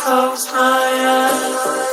close my eyes.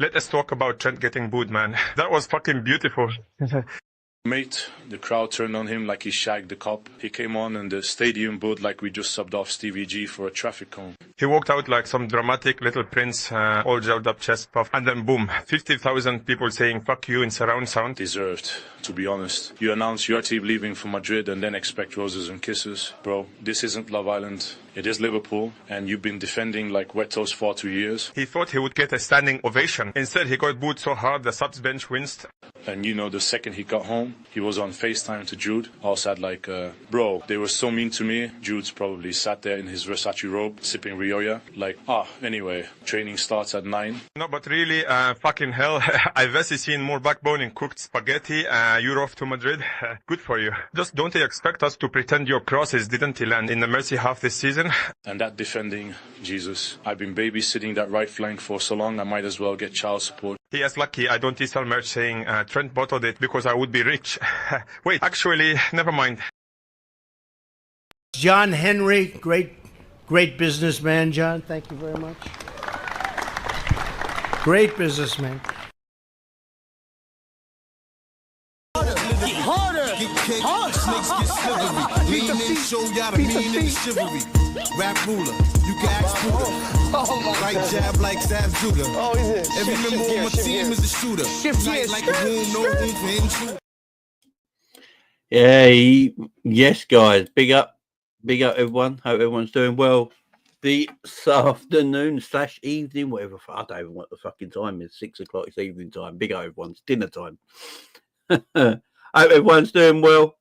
Let us talk about Trent getting booed, man. That was fucking beautiful. Mate, the crowd turned on him like he shagged the cop. He came on and the stadium booed like we just subbed off Stevie G for a traffic cone. He walked out like some dramatic little prince, all gelled up chest puff, and then boom, 50,000 people saying fuck you in surround sound. Deserved, to be honest. You announce your team leaving for Madrid and then expect roses and kisses. Bro, this isn't Love Island. It is Liverpool, and you've been defending like wet toast for 2 years. He thought he would get a standing ovation. Instead, he got booed so hard the subs bench winced. And you know, the second he got home, he was on FaceTime to Jude. All said like, bro, they were so mean to me. Jude's probably sat there in his Versace robe, sipping Rioja. Like, anyway, training starts at 9. No, but really, fucking hell, I've seen more backbone in cooked spaghetti. You're off to Madrid. Good for you. Just don't expect us to pretend your crosses didn't land in the Mercy half this season. And that defending, Jesus. I've been babysitting that right flank for so long, I might as well get child support. He is lucky I don't sell merch saying Trent bottled it because I would be rich. Wait, actually, never mind. John Henry, great businessman, John. Thank you very much. Great businessman. Snakes get slithery. Lean in, show y'all the mean in chivalry. Rap ruler, you can ask Buddha. Right jab like Sav Judah. Every member on my team is a shooter. Night like a room, no room for intruder. Yeah, yes, guys. Big up everyone. Hope everyone's doing well. This afternoon / evening, whatever. I don't even know what the fucking time is. 6 o'clock. It's evening time. Big up everyone's dinner time. Hope everyone's doing well.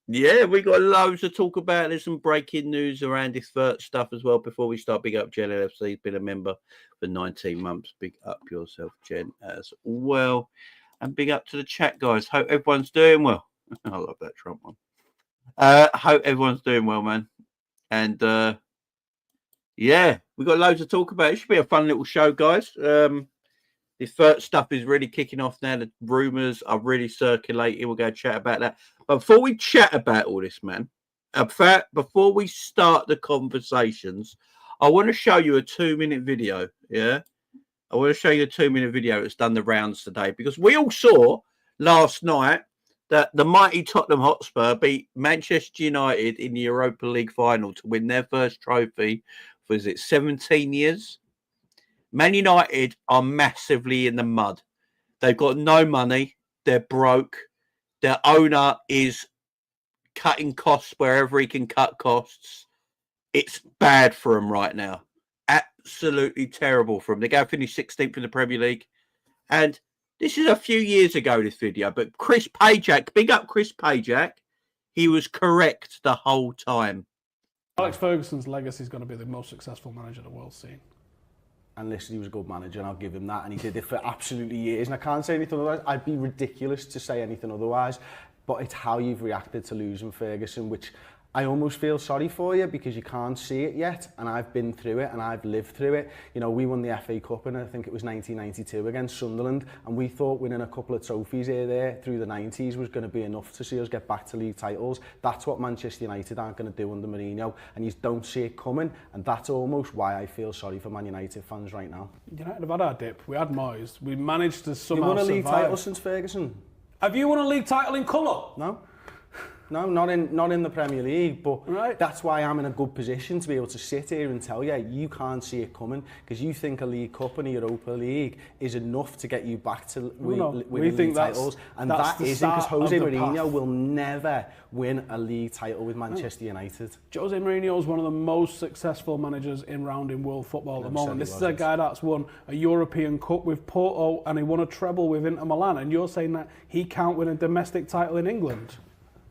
Yeah, we got loads to talk about. There's some breaking news around this Wirtz stuff as well. Before we start, big up Jen LFC. He's been a member for 19 months. Big up yourself, Jen, as well. And big up to the chat, guys. Hope everyone's doing well. I love that Trump one. Hope everyone's doing well, man. And yeah, we got loads to talk about. It should be a fun little show, guys. This Wirtz stuff is really kicking off now. The rumours are really circulating. We'll go chat about that. But before we chat about all this, man, before we start the conversations, I want to show you a 2-minute video. Yeah, I want to show you a 2-minute video that's done the rounds today, because we all saw last night that the mighty Tottenham Hotspur beat Manchester United in the Europa League final to win their first trophy for, is it 17 years? Man United are massively in the mud. They've got no money. They're broke. Their owner is cutting costs wherever he can cut costs. It's bad for them right now. Absolutely terrible for them. They're going to finish 16th in the Premier League. And this is a few years ago, this video. But Chris Pajak, big up Chris Pajak. He was correct the whole time. Alex Ferguson's legacy is going to be the most successful manager the world's seen. And listen, he was a good manager, and I'll give him that. And he did it for absolutely years. And I can't say anything otherwise. I'd be ridiculous to say anything otherwise. But it's how you've reacted to losing Ferguson, which I almost feel sorry for you, because you can't see it yet. And I've been through it, and I've lived through it. You know, we won the FA Cup in, I think it was 1992 against Sunderland. And we thought winning a couple of trophies here there through the 90s was going to be enough to see us get back to league titles. That's what Manchester United aren't going to do under Mourinho. And you don't see it coming. And that's almost why I feel sorry for Man United fans right now. United have had our dip. We had Moyes. We managed to somehow You won a league survive. title since Ferguson? Have you won a league title in colour? No. No, not in the Premier League, but right. That's why I'm in a good position to be able to sit here and tell you, you can't see it coming, because you think a League Cup and a Europa League is enough to get you back to winning league titles, and that isn't, because Jose Mourinho will never win a league title with Manchester United. Jose Mourinho is one of the most successful managers in world football at the moment. This is a guy that's won a European Cup with Porto, and he won a treble with Inter Milan, and you're saying that he can't win a domestic title in England?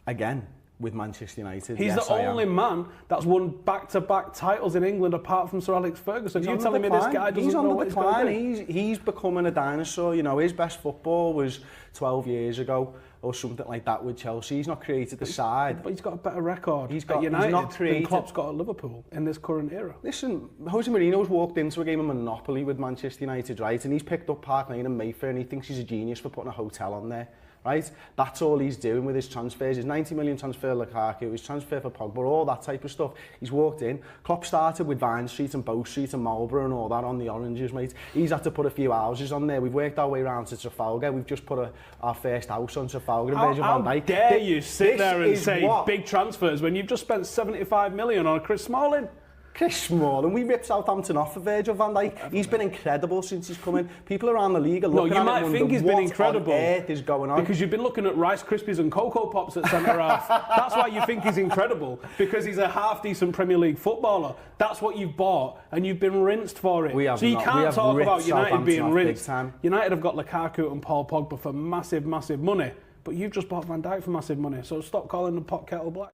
Again, with Manchester United. He's yes, the only man that's won back-to-back titles in England apart from Sir Alex Ferguson. You're telling me this guy doesn't know what he's going to do? He's becoming a dinosaur. You know, his best football was 12 years ago or something like that with Chelsea. He's not created the side. But he's got a better record at United than Klopp's got at Liverpool in this current era. Listen, Jose Mourinho's walked into a game of Monopoly with Manchester United, right? And he's picked up Park Lane and Mayfair, and he thinks he's a genius for putting a hotel on there. Right? That's all he's doing with his transfers. His 90 million transfer Lukaku, his transfer for Pogba, all that type of stuff. He's walked in. Klopp started with Vine Street and Bow Street and Marlborough and all that on the oranges, mate. He's had to put a few houses on there. We've worked our way around to Trafalgar. We've just put our first house on Trafalgar and Virgil van Dijk. How dare you sit there and say big transfers when you've just spent 75 million on Chris Smalling? Chris Smalling, we ripped Southampton off for Virgil van Dijk. He's been incredible since he's come in. People around the league are looking at him and wonder he's been incredible. What on earth is going on? Because you've been looking at Rice Krispies and Cocoa Pops at centre half. That's why you think he's incredible, because he's a half-decent Premier League footballer. That's what you've bought, and you've been rinsed for it. So you can't talk about United being rinsed. United have got Lukaku and Paul Pogba for massive, massive money, but you've just bought Van Dijk for massive money. So stop calling the pot kettle black.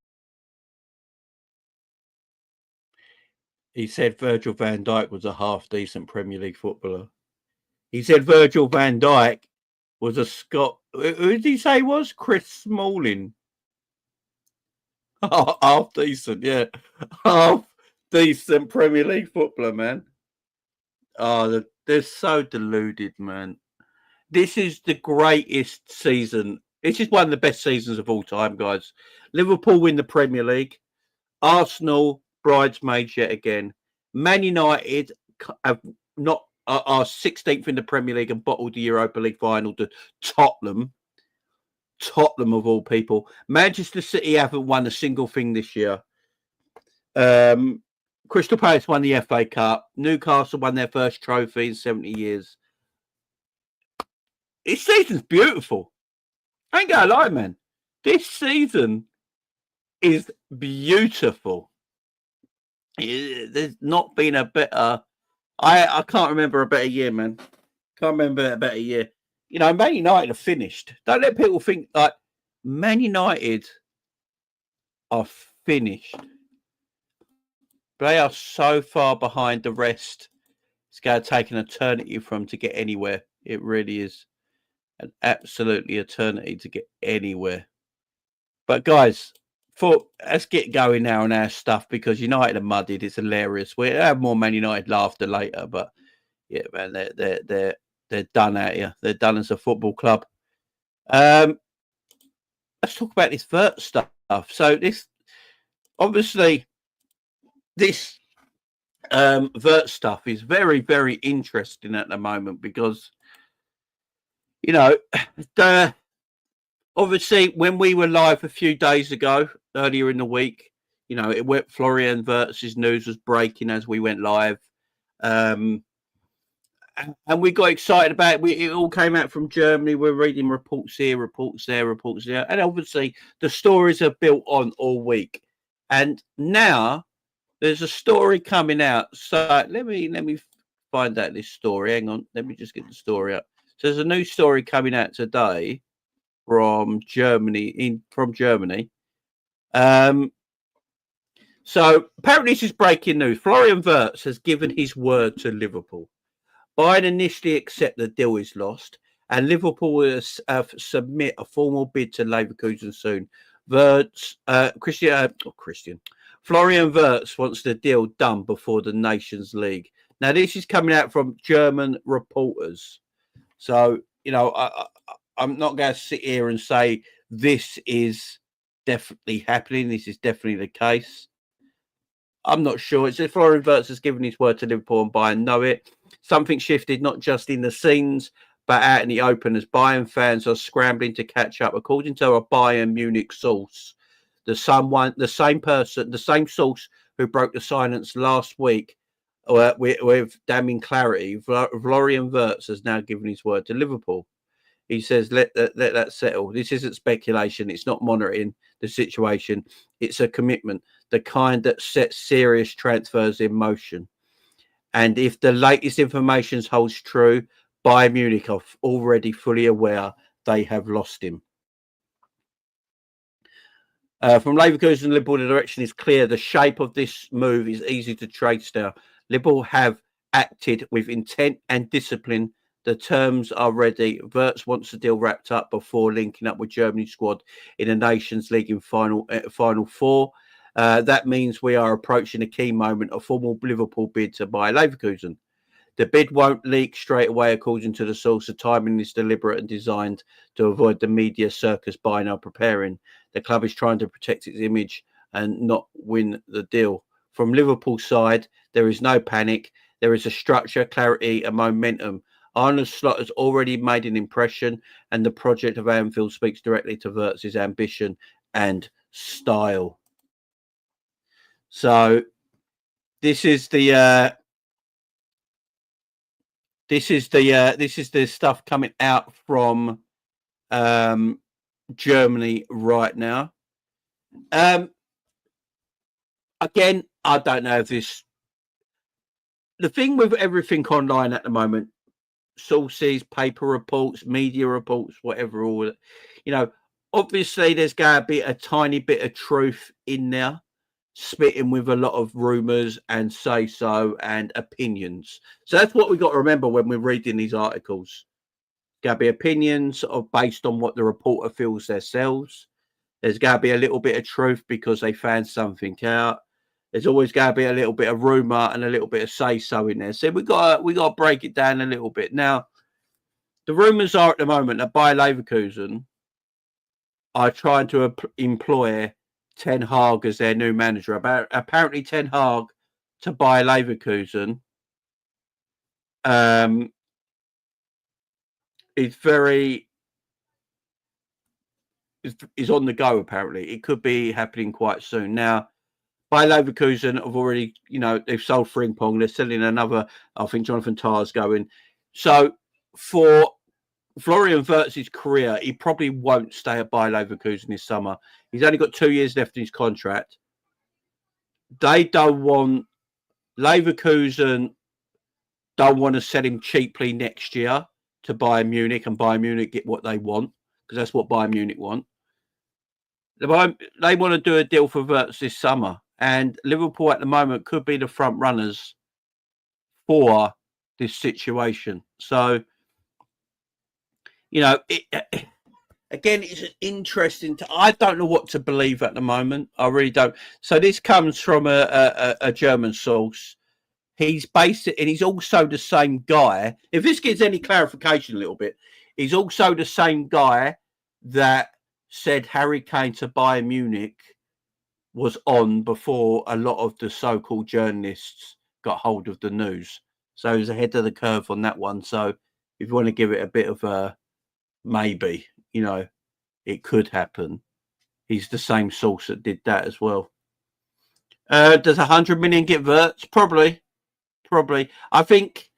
He said Virgil van Dijk was a half-decent Premier League footballer. He said Virgil van Dijk was a Scot. Who did he say was? Chris Smalling. Oh, half-decent, yeah. Half-decent Premier League footballer, man. Oh, they're so deluded, man. This is the greatest season. This is one of the best seasons of all time, guys. Liverpool win the Premier League. Arsenal bridesmaids yet again. Man United are 16th in the Premier League and bottled the Europa League final to Tottenham. Tottenham of all people. Manchester City haven't won a single thing this year. Crystal Palace won the FA Cup. Newcastle won their first trophy in 70 years. This season's beautiful. I ain't gonna lie, man. This season is beautiful. There's not been a better. I can't remember a better year, man. Can't remember a better year. Man United are finished. Don't let people think like Man United are finished. They are so far behind the rest. It's going to take an eternity for them to get anywhere. It really is an absolutely eternity to get anywhere. But guys, let's get going now on our stuff because United are muddied. It's hilarious. We'll have more Man United laughter later, but yeah, man, they're done out here. They're done as a football club. Let's talk about this Wirtz stuff. So this Wirtz stuff is very, very interesting at the moment because obviously when we were live a few days ago, earlier in the week, it went Florian Wirtz's news was breaking as we went live. And we got excited about it. It all came out from Germany. We're reading reports here, reports there, reports there. And obviously the stories are built on all week. And now there's a story coming out. So let me find out this story. Hang on. Let me just get the story up. So there's a new story coming out today from Germany. So apparently this is breaking news. Florian Wirtz has given his word to Liverpool. Bayern initially accept the deal is lost, and Liverpool will submit a formal bid to Leverkusen soon. Florian Wirtz wants the deal done before the Nations League. Now, this is coming out from German reporters. So, I'm not going to sit here and say this is definitely happening. This is definitely the case. I'm not sure. It's that Florian Wirtz has given his word to Liverpool and Bayern know it. Something shifted, not just in the scenes, but out in the open as Bayern fans are scrambling to catch up. According to a Bayern Munich source, the same source who broke the silence last week with damning clarity, Florian Wirtz has now given his word to Liverpool. He says, let that settle. This isn't speculation. It's not monitoring the situation. It's a commitment, the kind that sets serious transfers in motion. And if the latest information holds true, Bayern Munich are already fully aware they have lost him. From Leverkusen and Liverpool, the direction is clear. The shape of this move is easy to trace now. Liverpool have acted with intent and discipline. The terms are ready. Wirtz wants the deal wrapped up before linking up with Germany's squad in the Nations League in Final Four. That means we are approaching a key moment, a formal Liverpool bid to buy Leverkusen. The bid won't leak straight away, according to the source. The timing is deliberate and designed to avoid the media circus Bayern are preparing. The club is trying to protect its image and not win the deal. From Liverpool's side, there is no panic. There is a structure, clarity, and momentum. Arne Slot has already made an impression, and the project of Anfield speaks directly to Wirtz's ambition and style. So this is the stuff coming out from Germany right now. Again, I don't know if this. The thing with everything online at the moment, sources, paper reports, media reports, whatever, all obviously there's going to be a tiny bit of truth in there, spitting with a lot of rumours and say-so and opinions. So that's what we've got to remember when we're reading these articles. Going to be opinions based on what the reporter feels themselves. There's going to be a little bit of truth because they found something out. There's always going to be a little bit of rumour and a little bit of say-so in there. So we got to break it down a little bit. Now, the rumours are at the moment that Bayer Leverkusen are trying to employ Ten Hag as their new manager. Apparently, Ten Hag to Bayer Leverkusen is on the go. Apparently, it could be happening quite soon. Now, Bayer Leverkusen have already, they've sold Frimpong. They're selling another. I think Jonathan Tah's going. So for Florian Wirtz's career, he probably won't stay at Bayer Leverkusen this summer. He's only got 2 years left in his contract. Leverkusen don't want to sell him cheaply next year. to Bayern Munich and Bayern Munich get what they want, because that's what Bayern Munich want. They want to do a deal for Wirtz this summer, and Liverpool at the moment could be the front runners for this situation. So, you know, again, it's interesting. I don't know what to believe at the moment. I really don't. So this comes from a German source. He's based it, and he's also the same guy. If this gives any clarification a little bit, he's also the same guy that said Harry Kane to Bayern Munich was on before a lot of the so-called journalists got hold of the news. So he's ahead of the curve on that one. So if you want to give it a bit of a maybe, you know, it could happen. He's the same source that did that as well. Does 100 million get Wirtz? Probably. I think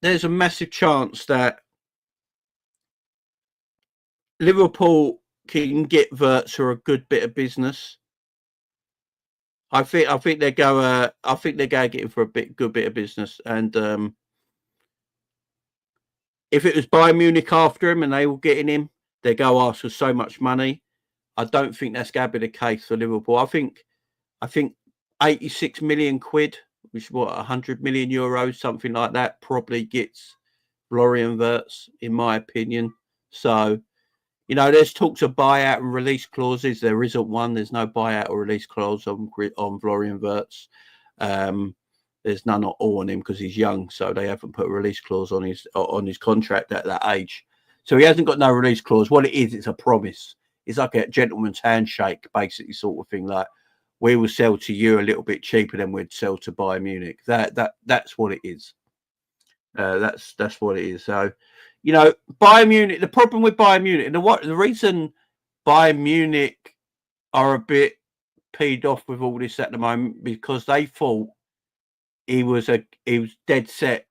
there's a massive chance that Liverpool can get Wirtz for a good bit of business. I think they go. I think they're going to get him for a good bit of business. And if it was Bayern Munich after him and they were getting him, they go ask for so much money. I don't think that's going to be the case for Liverpool. I think 86 million quid, which is what, 100 million euros, something like that, probably gets Florian Wirtz, in my opinion. So, you know, there's talks of buyout and release clauses. There isn't one. There's no buyout or release clause on Florian Wirtz. There's none at all on him because he's young, so they haven't put a release clause on his contract at that age. So he hasn't got no release clause. What it is, it's a promise. It's like a gentleman's handshake, basically, sort of thing. Like, we will sell to you a little bit cheaper than we'd sell to Bayern Munich. That's what it is. That's what it is. So, you know, Bayern Munich. The problem with Bayern Munich, and the reason Bayern Munich are a bit peed off with all this at the moment, because they thought he was dead set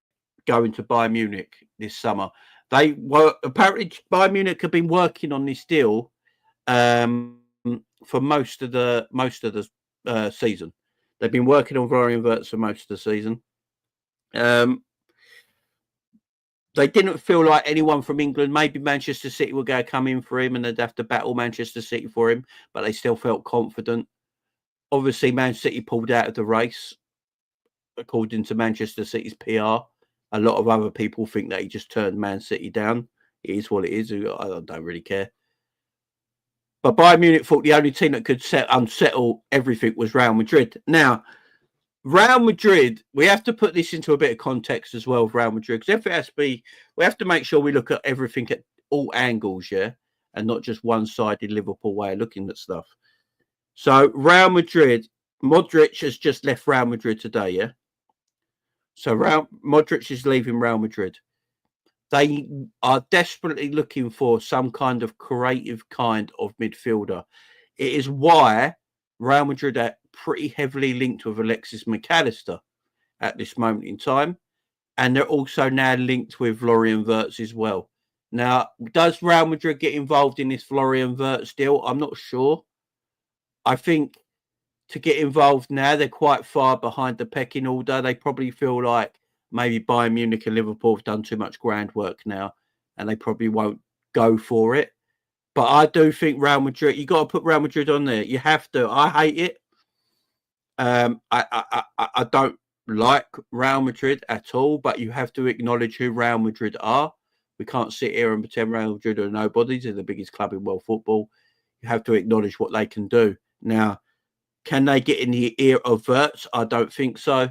going to Bayern Munich this summer. They were apparently Bayern Munich have been working on this deal for most of the season. They've been working on Florian Wirtz for most of the season. They didn't feel like anyone from England, maybe Manchester City, were going to come in for him and they'd have to battle Manchester City for him, but they still felt confident. Obviously, Man City pulled out of the race, according to Manchester City's PR. A lot of other people think that he just turned Man City down. It is what it is. I don't really care. But Bayern Munich thought the only team that could unsettle everything was Real Madrid. Now, Real Madrid, we have to put this into a bit of context as well, Real Madrid, because if it has to be, we have to make sure we look at everything at all angles, yeah, and not just one-sided Liverpool way of looking at stuff. So Real Madrid, Modric has just left Real Madrid today, yeah? So Modric is leaving Real Madrid. They are desperately looking for some kind of creative kind of midfielder. It is why Real Madrid are pretty heavily linked with Alexis McAllister at this moment in time. And they're also now linked with Florian Wirtz as well. Now, does Real Madrid get involved in this Florian Wirtz deal? I'm not sure. I think to get involved now, they're quite far behind the pecking order. They probably feel like maybe Bayern Munich and Liverpool have done too much groundwork now, and they probably won't go for it. But I do think Real Madrid, you got to put Real Madrid on there. You have to. I hate it. I don't like Real Madrid at all, but you have to acknowledge who Real Madrid are. We can't sit here and pretend Real Madrid are nobodies. They're the biggest club in world football. You have to acknowledge what they can do. Now, can they get in the ear of Wirtz? I don't think so.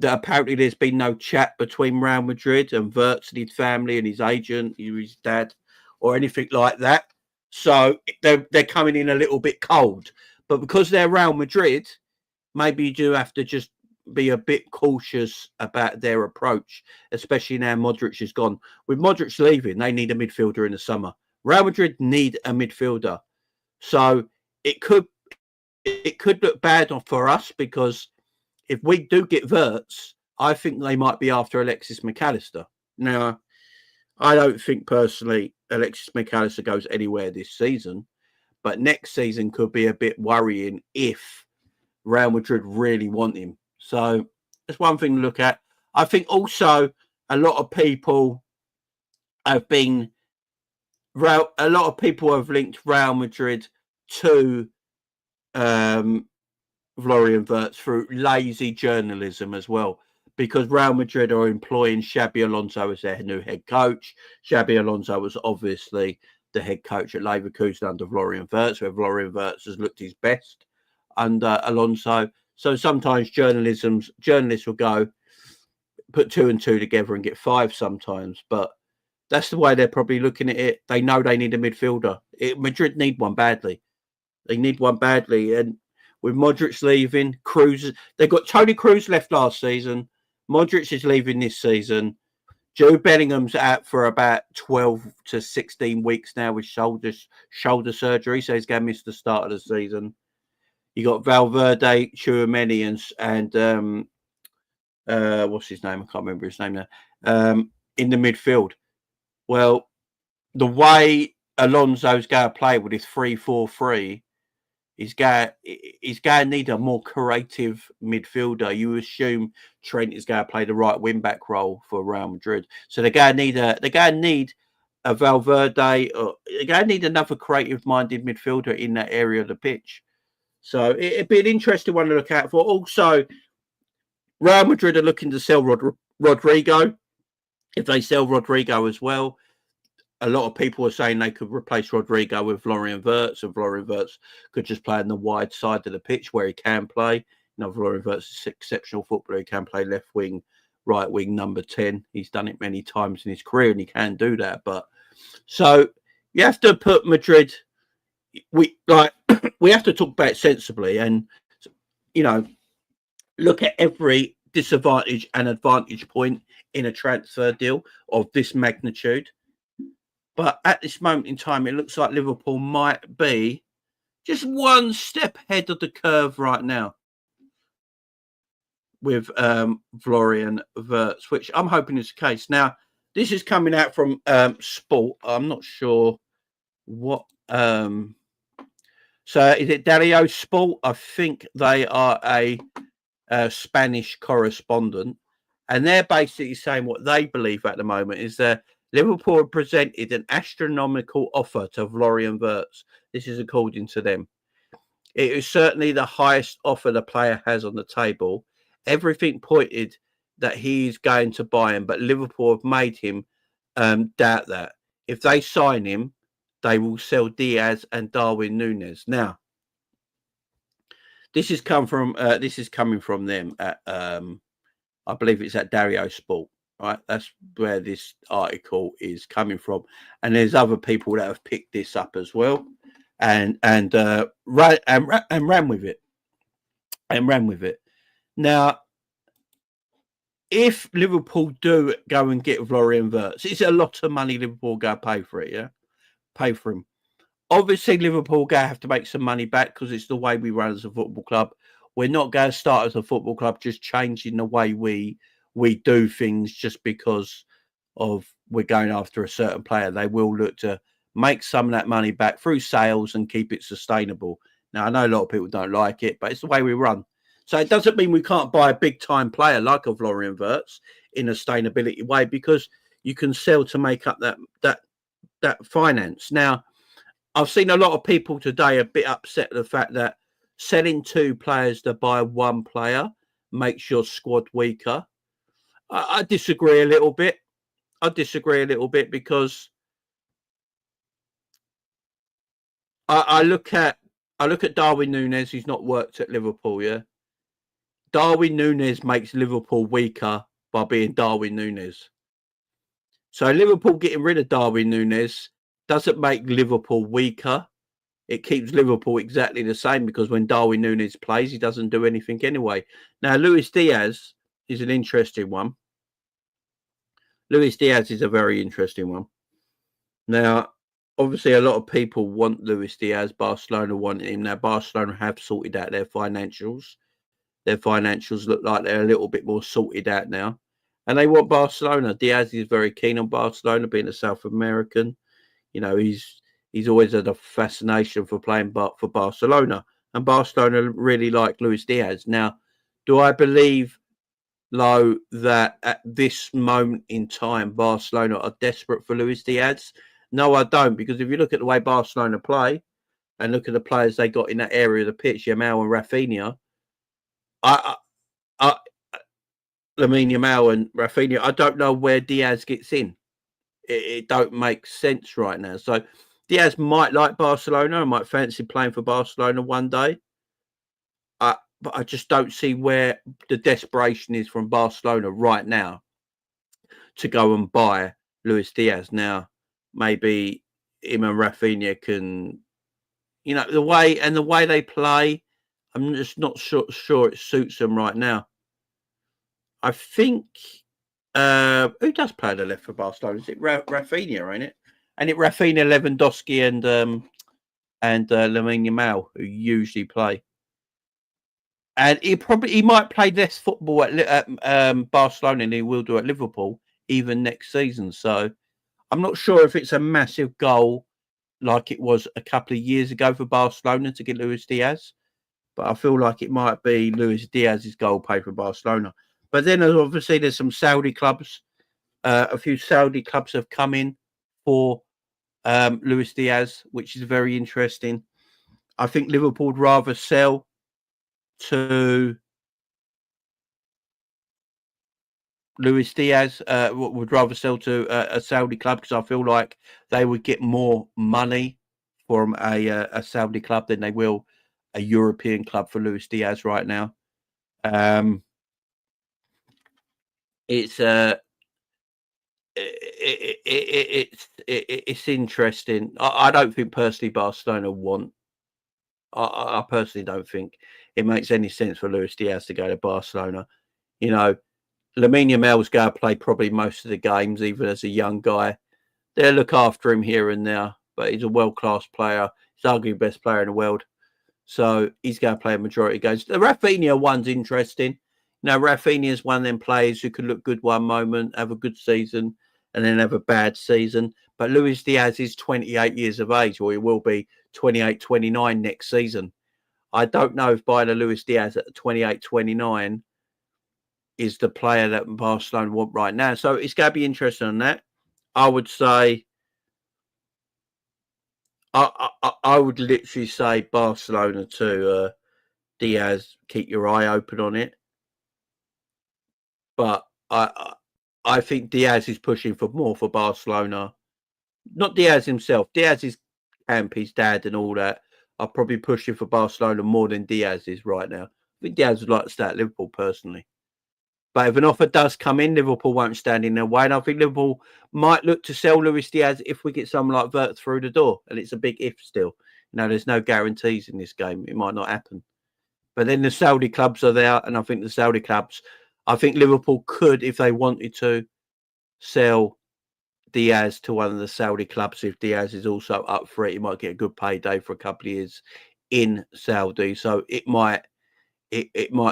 Apparently, there's been no chat between Real Madrid and Wirtz and his family and his agent, his dad, or anything like that. So they're coming in a little bit cold. But because they're Real Madrid, maybe you do have to just be a bit cautious about their approach, especially now Modric is gone. With Modric leaving, they need a midfielder in the summer. Real Madrid need a midfielder. So it could look bad for us, because if we do get Wirtz, I think they might be after Alexis McAllister. Now, I don't think personally Alexis McAllister goes anywhere this season, but next season could be a bit worrying if Real Madrid really want him. So that's one thing to look at. I think also a lot of people have linked Real Madrid to Florian Wirtz through lazy journalism as well, because Real Madrid are employing Xabi Alonso as their new head coach. Xabi Alonso was obviously the head coach at Leverkusen under Florian Wirtz, where Florian Wirtz has looked his best under Alonso. So sometimes journalists will go, put 2 and 2 together and get 5 sometimes, but that's the way they're probably looking at it. They know they need a midfielder. Madrid need one badly. They need one badly. And with Modric leaving, Kroos, they've got Toni Kroos left last season. Modric is leaving this season. Jude Bellingham's out for about 12 to 16 weeks now with shoulder surgery, so he's going to miss the start of the season. You got Valverde, Tchouaméni, and what's his name? I can't remember his name now. In the midfield. Well, the way Alonso's going to play with his 3-4-3, he's going to need a more creative midfielder. You assume Trent is going to play the right wing-back role for Real Madrid. So they're going to need a Valverde, or they're going to need another creative-minded midfielder in that area of the pitch. So it'd be an interesting one to look out for. Also, Real Madrid are looking to sell Rodrigo. If they sell Rodrigo as well, a lot of people are saying they could replace Rodrigo with Florian Wirtz, and Florian Wirtz could just play on the wide side of the pitch where he can play. You know, Florian Wirtz is an exceptional footballer. He can play left wing, right wing, number 10. He's done it many times in his career, and he can do that. But so you have to put Madrid. We have to talk about it sensibly, and look at every disadvantage and advantage point in a transfer deal of this magnitude. But at this moment in time, it looks like Liverpool might be just one step ahead of the curve right now with Florian Wirtz, which I'm hoping is the case. Now, this is coming out from Sport. I'm not sure what. So is it Dario Sport? I think they are a Spanish correspondent, and they're basically saying what they believe at the moment is that Liverpool have presented an astronomical offer to Florian Wirtz. This is according to them. It is certainly the highest offer the player has on the table. Everything pointed that he's going to buy him, but Liverpool have made him doubt that. If they sign him, they will sell Diaz and Darwin Nunez. Now, this is coming from them at I believe it's at Dario Sport. Right, that's where this article is coming from, and there's other people that have picked this up as well, and ran with it. Now, if Liverpool do go and get Florian Wirtz, it's a lot of money Liverpool go pay for it. Yeah, pay for him. Obviously, Liverpool go have to make some money back because it's the way we run as a football club. We're not going to start as a football club just changing the way we do things just because of we're going after a certain player. They will look to make some of that money back through sales and keep it sustainable. Now, I know a lot of people don't like it, but it's the way we run. So it doesn't mean we can't buy a big-time player like a Florian Wirtz in a sustainability way, because you can sell to make up that finance. Now, I've seen a lot of people today a bit upset at the fact that selling 2 players to buy 1 player makes your squad weaker. I disagree a little bit. Because I look at Darwin Nunez, who's not worked at Liverpool. Yeah, Darwin Nunez makes Liverpool weaker by being Darwin Nunez. So Liverpool getting rid of Darwin Nunez doesn't make Liverpool weaker. It keeps Liverpool exactly the same, because when Darwin Nunez plays, he doesn't do anything anyway. Now, Luis Diaz is an interesting one. Luis Diaz is a very interesting one. Now, obviously, a lot of people want Luis Diaz. Barcelona want him. Now, Barcelona have sorted out their financials. Their financials look like they're a little bit more sorted out now. And they want Barcelona. Diaz is very keen on Barcelona, being a South American. You know, he's always had a fascination for playing for Barcelona. And Barcelona really like Luis Diaz. Now, do I believe low that at this moment in time, Barcelona are desperate for Luis Diaz? No, I don't, because if you look at the way Barcelona play and look at the players they got in that area of the pitch, Yamal and Rafinha, Lamine Yamal and Rafinha, I don't know where Diaz gets in. It don't make sense right now. So Diaz might like Barcelona. I might fancy playing for Barcelona one day. But I just don't see where the desperation is from Barcelona right now to go and buy Luis Diaz. Now, maybe him and Rafinha can, the way they play, I'm just not sure it suits them right now. I think who does play the left for Barcelona? Is it Rafinha, ain't it? And it Rafinha, Lewandowski, and Lamine Yamal, who usually play. And he might play less football at Barcelona than he will do at Liverpool, even next season. So I'm not sure if it's a massive goal like it was a couple of years ago for Barcelona to get Luis Diaz. But I feel like it might be Luis Diaz's goal paid for Barcelona. But then obviously there's some Saudi clubs. A few Saudi clubs have come in for Luis Diaz, which is very interesting. I think Liverpool would rather sell to Luis Diaz, would rather sell to a Saudi club, because I feel like they would get more money from a Saudi club than they will a European club for Luis Diaz right now. It's interesting. I don't think personally Barcelona want. I personally don't think it makes any sense for Luis Diaz to go to Barcelona. Lamine Yamal's going to play probably most of the games, even as a young guy. They'll look after him here and there, but he's a world-class player. He's arguably the best player in the world. So he's going to play a majority of games. The Rafinha one's interesting. Rafinha's one of them players who could look good one moment, have a good season, and then have a bad season. But Luis Diaz is 28 years of age, or he will be 28, 29 next season. I don't know if buying a Luis Diaz at 28, 29 is the player that Barcelona want right now. So it's going to be interesting on that. I would say, I would literally say Barcelona to Diaz, keep your eye open on it. But I think Diaz is pushing for more for Barcelona. Not Diaz himself. Diaz is camp, his dad and all that. Are probably pushing for Barcelona more than Diaz is right now. I think Diaz would like to stay at Liverpool personally. But if an offer does come in, Liverpool won't stand in their way. And I think Liverpool might look to sell Luis Diaz if we get someone like Wirtz through the door. And it's a big if still. There's no guarantees in this game. It might not happen. But then the Saudi clubs are there. And I think the Saudi clubs, I think Liverpool could, if they wanted to, sell Diaz to one of the Saudi clubs. If Diaz is also up for it, he might get a good payday for a couple of years in Saudi. So it might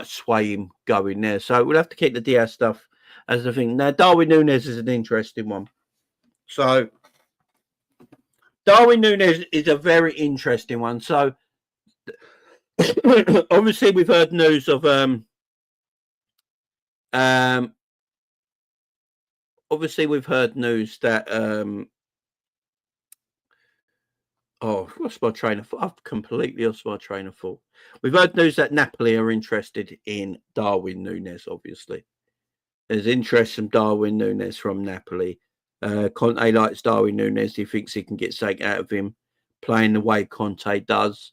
sway him going there. So we'll have to keep the Diaz stuff as the thing. Now, Darwin Nunez is an interesting one. So Darwin Nunez is a very interesting one. So obviously we've heard news of obviously we've heard news that what's my train of thought? I've completely lost my train of thought. We've heard news that Napoli are interested in Darwin Nunez, obviously. There's interest from Darwin Nunez from Napoli. Conte likes Darwin Nunez. He thinks he can get something out of him playing the way Conte does.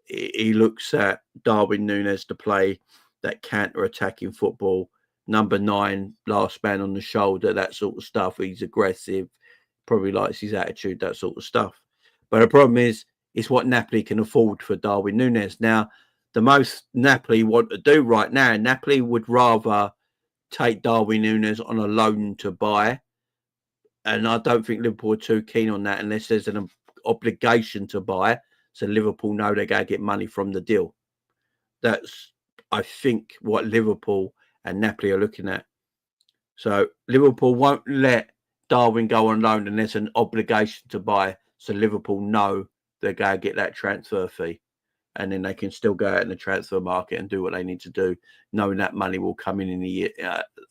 He looks at Darwin Nunez to play that counter-attacking football. Number 9, last man on the shoulder, that sort of stuff. He's aggressive, probably likes his attitude, that sort of stuff. But the problem is, it's what Napoli can afford for Darwin Nunez. Now, the most Napoli want to do right now, Napoli would rather take Darwin Nunez on a loan to buy. And I don't think Liverpool are too keen on that unless there's an obligation to buy. So Liverpool know they're going to get money from the deal. That's, I think, what Liverpool and Napoli are looking at. So Liverpool won't let Darwin go on loan unless there's an obligation to buy. So Liverpool know they're going to get that transfer fee. and then they can still go out in the transfer market and do what they need to do, knowing that money will come in the year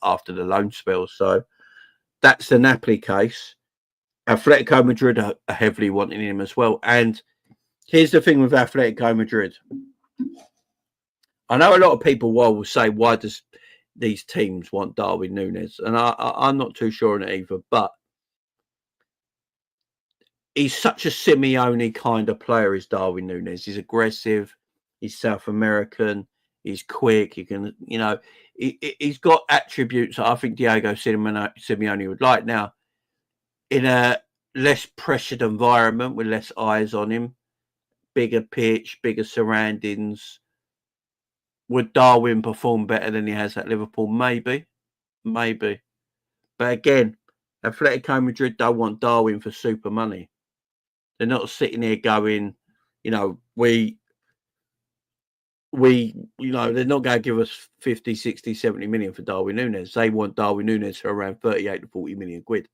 after the loan spell. So that's the Napoli case. Atletico Madrid are heavily wanting him as well. And here's the thing with Atletico Madrid. I know a lot of people will say, why does these teams want Darwin Nunez? And I'm not too sure on it either, but he's such a Simeone kind of player, is Darwin Nunez. He's aggressive, he's South American, he's quick, he can, he's got attributes that I think Diego Simeone would like. Now, in a less pressured environment with less eyes on him, bigger pitch, bigger surroundings, would Darwin perform better than he has at Liverpool? Maybe. But again, Atletico Madrid don't want Darwin for super money. They're not sitting here going, they're not going to give us 50, 60, 70 million for Darwin Nunez. They want Darwin Nunez for around 38 to 40 million quid.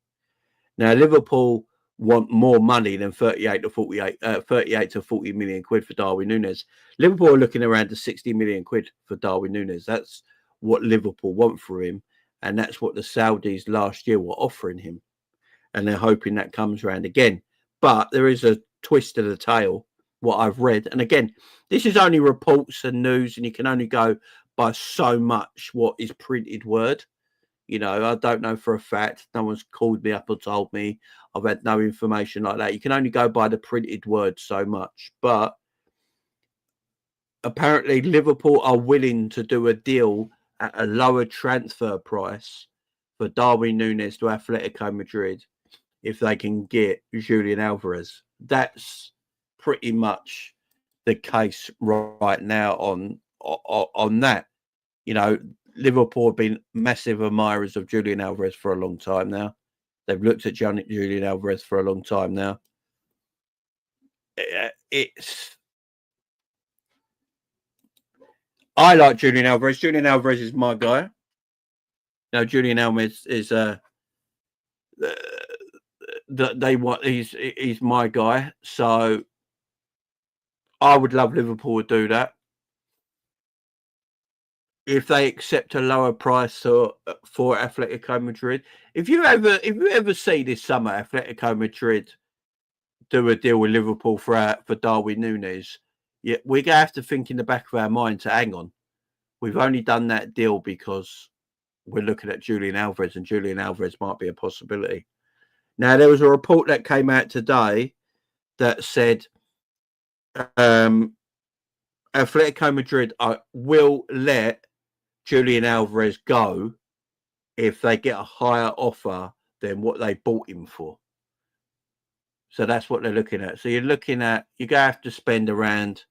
Now, Liverpool want more money than 38 to 40 million quid for Darwin Nunez. Liverpool are looking around to 60 million quid for Darwin Nunez. That's what Liverpool want for him, and that's what the Saudis last year were offering him. And they're hoping that comes around again. But there is a twist to the tail, what I've read. And again, this is only reports and news, and you can only go by so much what is printed word. I don't know for a fact. No one's called me up or told me. I've had no information like that. You can only go by the printed word so much. But apparently Liverpool are willing to do a deal at a lower transfer price for Darwin Nunez to Atletico Madrid if they can get Julian Alvarez. That's pretty much the case right now on that. Liverpool have been massive admirers of Julian Alvarez for a long time now. They've looked at Julian Alvarez for a long time now. I like Julian Alvarez. Julian Alvarez is my guy. Julian Alvarez is he's my guy. So I would love Liverpool to do that. If they accept a lower price for Atletico Madrid. If you ever see this summer Atletico Madrid do a deal with Liverpool for Darwin Nunez, we're going to have to think in the back of our mind to hang on. We've only done that deal because we're looking at Julian Alvarez, and Julian Alvarez might be a possibility. Now, there was a report that came out today that said Atletico Madrid will let Julian Alvarez go if they get a higher offer than what they bought him for. So that's what they're looking at. So you're going to have to spend around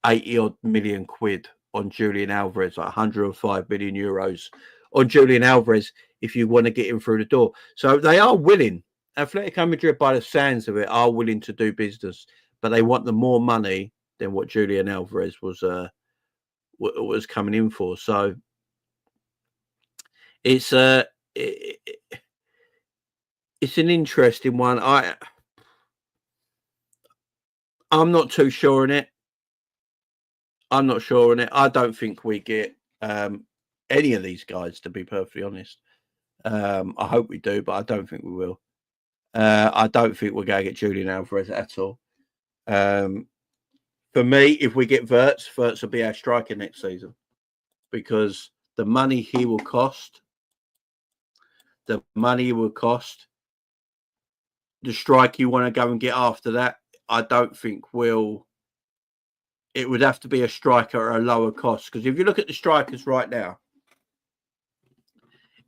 80 odd million quid on Julian Alvarez, like 105 million euros on Julian Alvarez if you want to get him through the door. So they are willing. Atletico Madrid, by the sounds of it, are willing to do business, but they want the more money than what Julian Alvarez was coming in for. So it's an interesting one. I'm not too sure on it. I don't think we get any of these guys, to be perfectly honest. I hope we do, but I don't think we will. I don't think we're going to get Julian Alvarez at all. For me, if we get Wirtz will be our striker next season, because the money he will cost, the strike you want to go and get after that, I don't think it would have to be a striker at a lower cost. Because if you look at the strikers right now,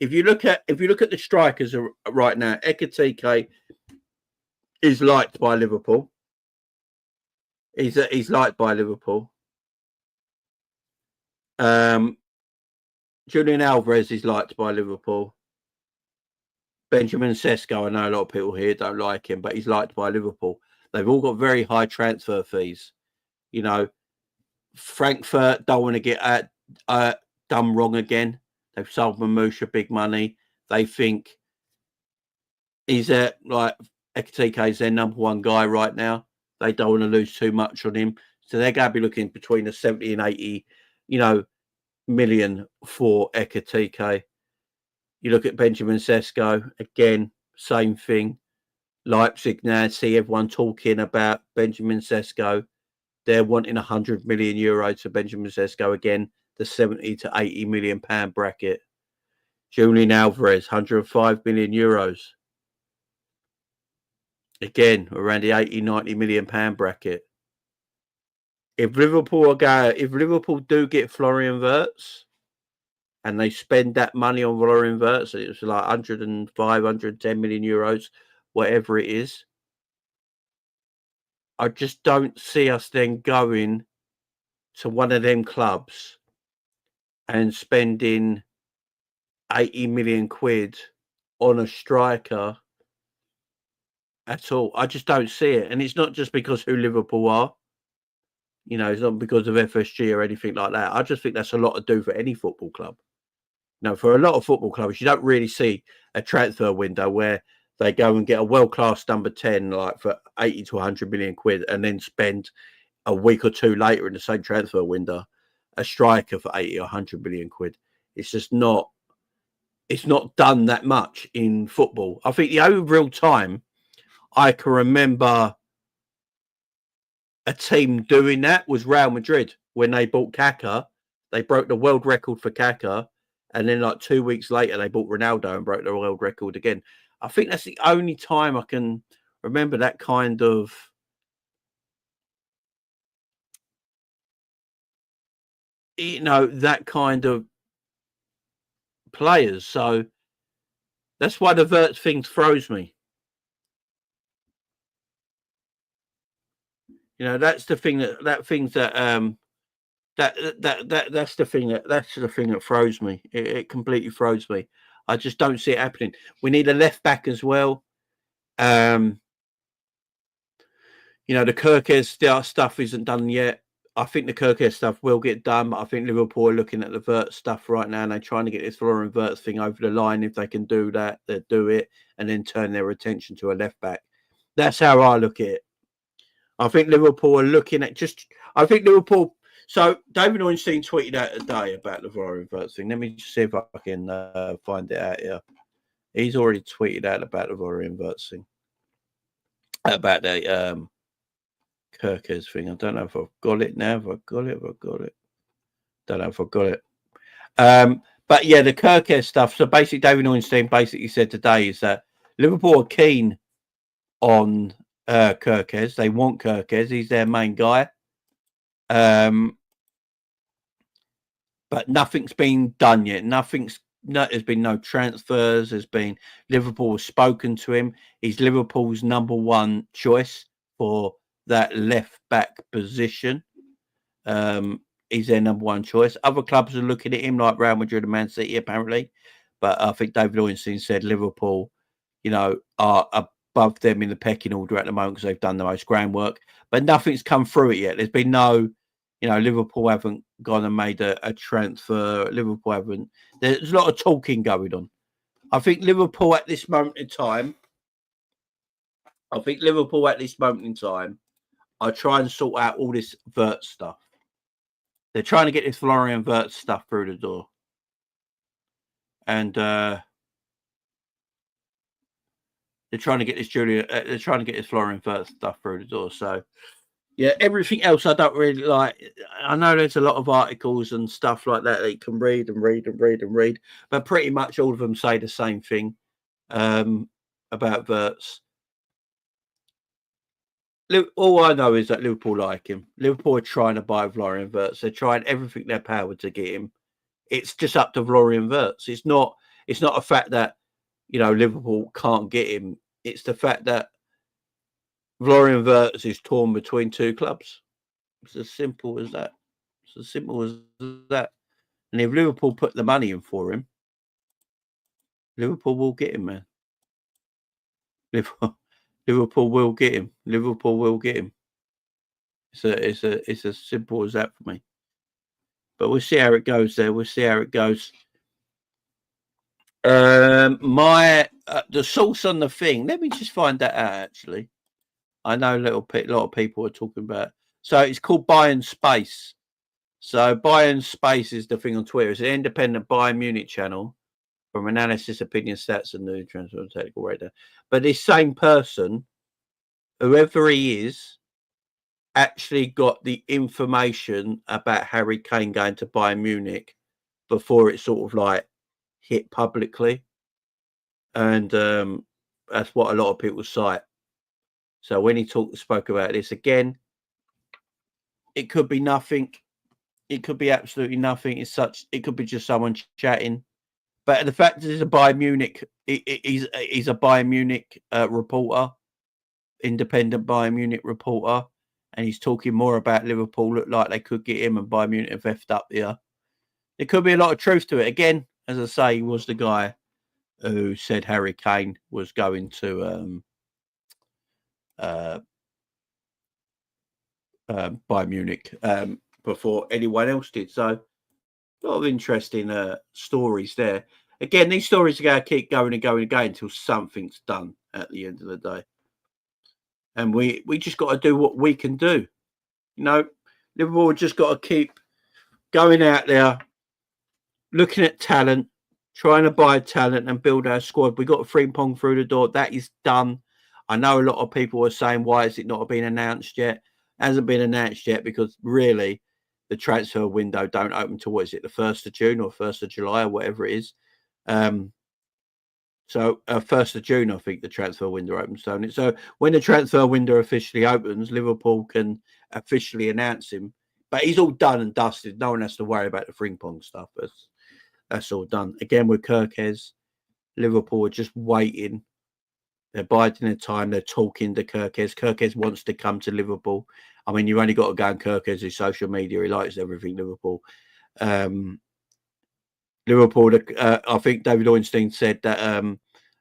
Ekitike is liked by Liverpool. He's liked by Liverpool. Julian Alvarez is liked by Liverpool. Benjamin Sesko, I know a lot of people here don't like him, but he's liked by Liverpool. They've all got very high transfer fees. Frankfurt don't want to get done wrong again. They've sold Mamusha big money. They think he's Ekitike is their number one guy right now. They don't want to lose too much on him. So they're going to be looking between the 70 and 80, million for Ekitike. You look at Benjamin Sesko, again, same thing. Leipzig now see everyone talking about Benjamin Sesko. They're wanting 100 million euros for Benjamin Sesko, again, the 70 to 80 million pound bracket. Julian Alvarez, 105 million euros. Again, around the 80, 90 million pound bracket. If Liverpool do get Florian Wirtz and they spend that money on Florian Wirtz, it was like 105, 110 million euros, whatever it is, I just don't see us then going to one of them clubs and spending 80 million quid on a striker at all. I just don't see it. And it's not just because who Liverpool are. It's not because of FSG or anything like that. I just think that's a lot to do for any football club. For a lot of football clubs, you don't really see a transfer window where they go and get a world-class number 10 like for 80 to 100 million quid and then spend a week or two later in the same transfer window a striker for 80 or 100 million quid. It's just not, it's not done that much in football. I think the only real time I can remember a team doing that was Real Madrid when they bought Kaká. They broke the world record for Kaká, and then like 2 weeks later they bought Ronaldo and broke the world record again. I think that's the only time I can remember that kind of that kind of players. So that's why the Wirtz thing throws me. That's the thing that's the thing that throws me. It completely throws me. I just don't see it happening. We need a left back as well. The Kerkez stuff isn't done yet. I think the Kerkez stuff will get done, but I think Liverpool are looking at the Wirtz stuff right now, and they're trying to get this Florian Wirtz thing over the line. If they can do that, they'll do it, and then turn their attention to a left back. That's how I look at it. I think Liverpool are looking at Liverpool. So David Ornstein tweeted out today about the Florian Wirtz thing. Let me just see if I can find it out here. He's already tweeted out about the Florian Wirtz thing, about the Kerkez thing. I don't know if I've got it now. Have I got it? Don't know if I've got it. But yeah, the Kerkez stuff. So basically, David Ornstein basically said today is that Liverpool are keen on Kerkez. They want Kerkez. He's their main guy. But nothing's been done yet. There's been no transfers. There's been Liverpool has spoken to him. He's Liverpool's number one choice for that left back position. He's their number one choice. Other clubs are looking at him, like Real Madrid and Man City, apparently. But I think David Ornstein said Liverpool, are above them in the pecking order at the moment because they've done the most groundwork. But nothing's come through it yet. There's been no, Liverpool haven't gone and made a transfer. Liverpool haven't. There's a lot of talking going on. I think Liverpool at this moment in time are trying to sort out all this Wirtz stuff. They're trying to get this Florian Wirtz stuff through the door. And they're trying to get this Florian Wirtz stuff through the door. So yeah, everything else I don't really like. I know there's a lot of articles and stuff like that you can read, but pretty much all of them say the same thing about Wirtz. All I know is that Liverpool like him. Liverpool are trying to buy Florian Wirtz. They're trying everything in their power to get him. It's just up to Florian Wirtz. It's not a fact that Liverpool can't get him. It's the fact that Florian Wirtz is torn between two clubs. It's as simple as that. And if Liverpool put the money in for him, Liverpool will get him, man. Liverpool will get him. It's as simple as that for me. But we'll see how it goes there. The source on the thing. Let me just find that out. Actually, I know a lot of people are talking about So it's called Bayern Space. So Bayern Space is the thing on Twitter. It's an independent Bayern Munich channel from analysis, opinion, stats, and new transfer and technical radar. But this same person, whoever he is, actually got the information about Harry Kane going to Bayern Munich before it sort of like hit publicly. And that's what a lot of people cite. So when he spoke about this again, it could be nothing. It could be absolutely nothing. It could be just someone chatting. But the fact that he's a Bayern Munich, he's a Bayern Munich reporter, independent Bayern Munich reporter, and he's talking more about Liverpool. Look like they could get him, and Bayern Munich have effed up there. There could be a lot of truth to it. Again, as I say, he was the guy who said Harry Kane was going to Bayern Munich before anyone else did. So a lot of interesting stories there. Again, these stories are going to keep going and going and going until something's done at the end of the day. And we just got to do what we can do. You know, Liverpool just got to keep going out there, looking at talent, trying to buy talent and build our squad. We got Frimpong through the door. That is done. I know a lot of people are saying, why is it not been announced yet? It hasn't been announced yet because really the transfer window don't open till, what is it, the 1st of June or 1st of July or whatever it is. So 1st of June, I think the transfer window opens, don't it? So when the transfer window officially opens, Liverpool can officially announce him. But he's all done and dusted. No one has to worry about the Frimpong stuff. That's all done. Again, with Kerkez, Liverpool are just waiting. They're biding their time. They're talking to Kerkez. Kerkez wants to come to Liverpool. I mean, you've only got to go on Kerkez's social media. He likes everything Liverpool. Liverpool, I think David Ornstein said that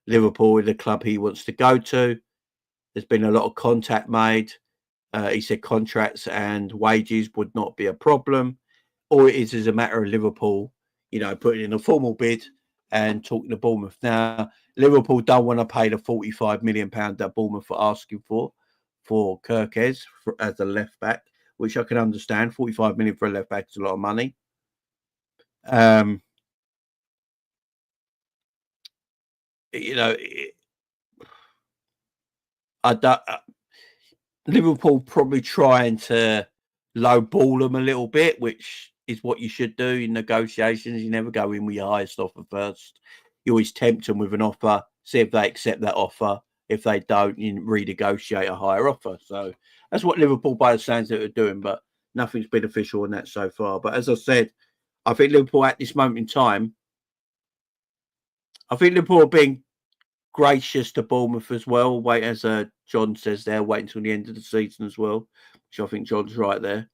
Liverpool is the club he wants to go to. There's been a lot of contact made. He said contracts and wages would not be a problem. All it is a matter of Liverpool, you know, putting in a formal bid and talking to Bournemouth. Now, Liverpool don't want to pay the £45 million that Bournemouth are asking for Kerkez as a left back, which I can understand. 45 million for a left back is a lot of money. You know, Liverpool probably trying to lowball them a little bit, which is what you should do in negotiations. You never go in with your highest offer first. You always tempt them with an offer, see if they accept that offer. If they don't, you renegotiate a higher offer. So that's what Liverpool, by the sounds that are doing, but nothing's been official on that so far. But as I said, I think Liverpool at this moment in time, I think Liverpool are being gracious to Bournemouth as well. Wait, as John says there, wait until the end of the season as well, which I think John's right there.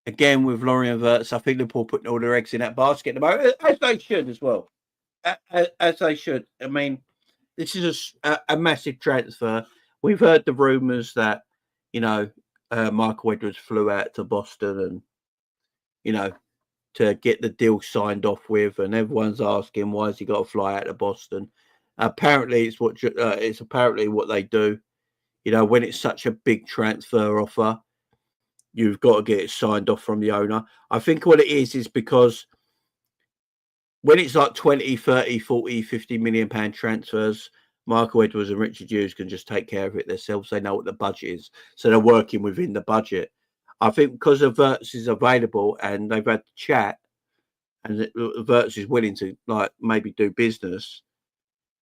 Again, with Florian Wirtz, I think Liverpool putting all their eggs in that basket at the moment, as they should as well. As they should. I mean, this is a massive transfer. We've heard the rumours that, you know, Michael Edwards flew out to Boston and, you know, to get the deal signed off with, and everyone's asking why has he got to fly out to Boston. Apparently, it's apparently what they do. You know, when it's such a big transfer offer, you've got to get it signed off from the owner. I think what it is because when it's like 20, 30, 40, 50 million pound transfers, Michael Edwards and Richard Hughes can just take care of it themselves. They know what the budget is. So they're working within the budget. I think because of Wirtz is available and they've had the chat and Wirtz is willing to like maybe do business,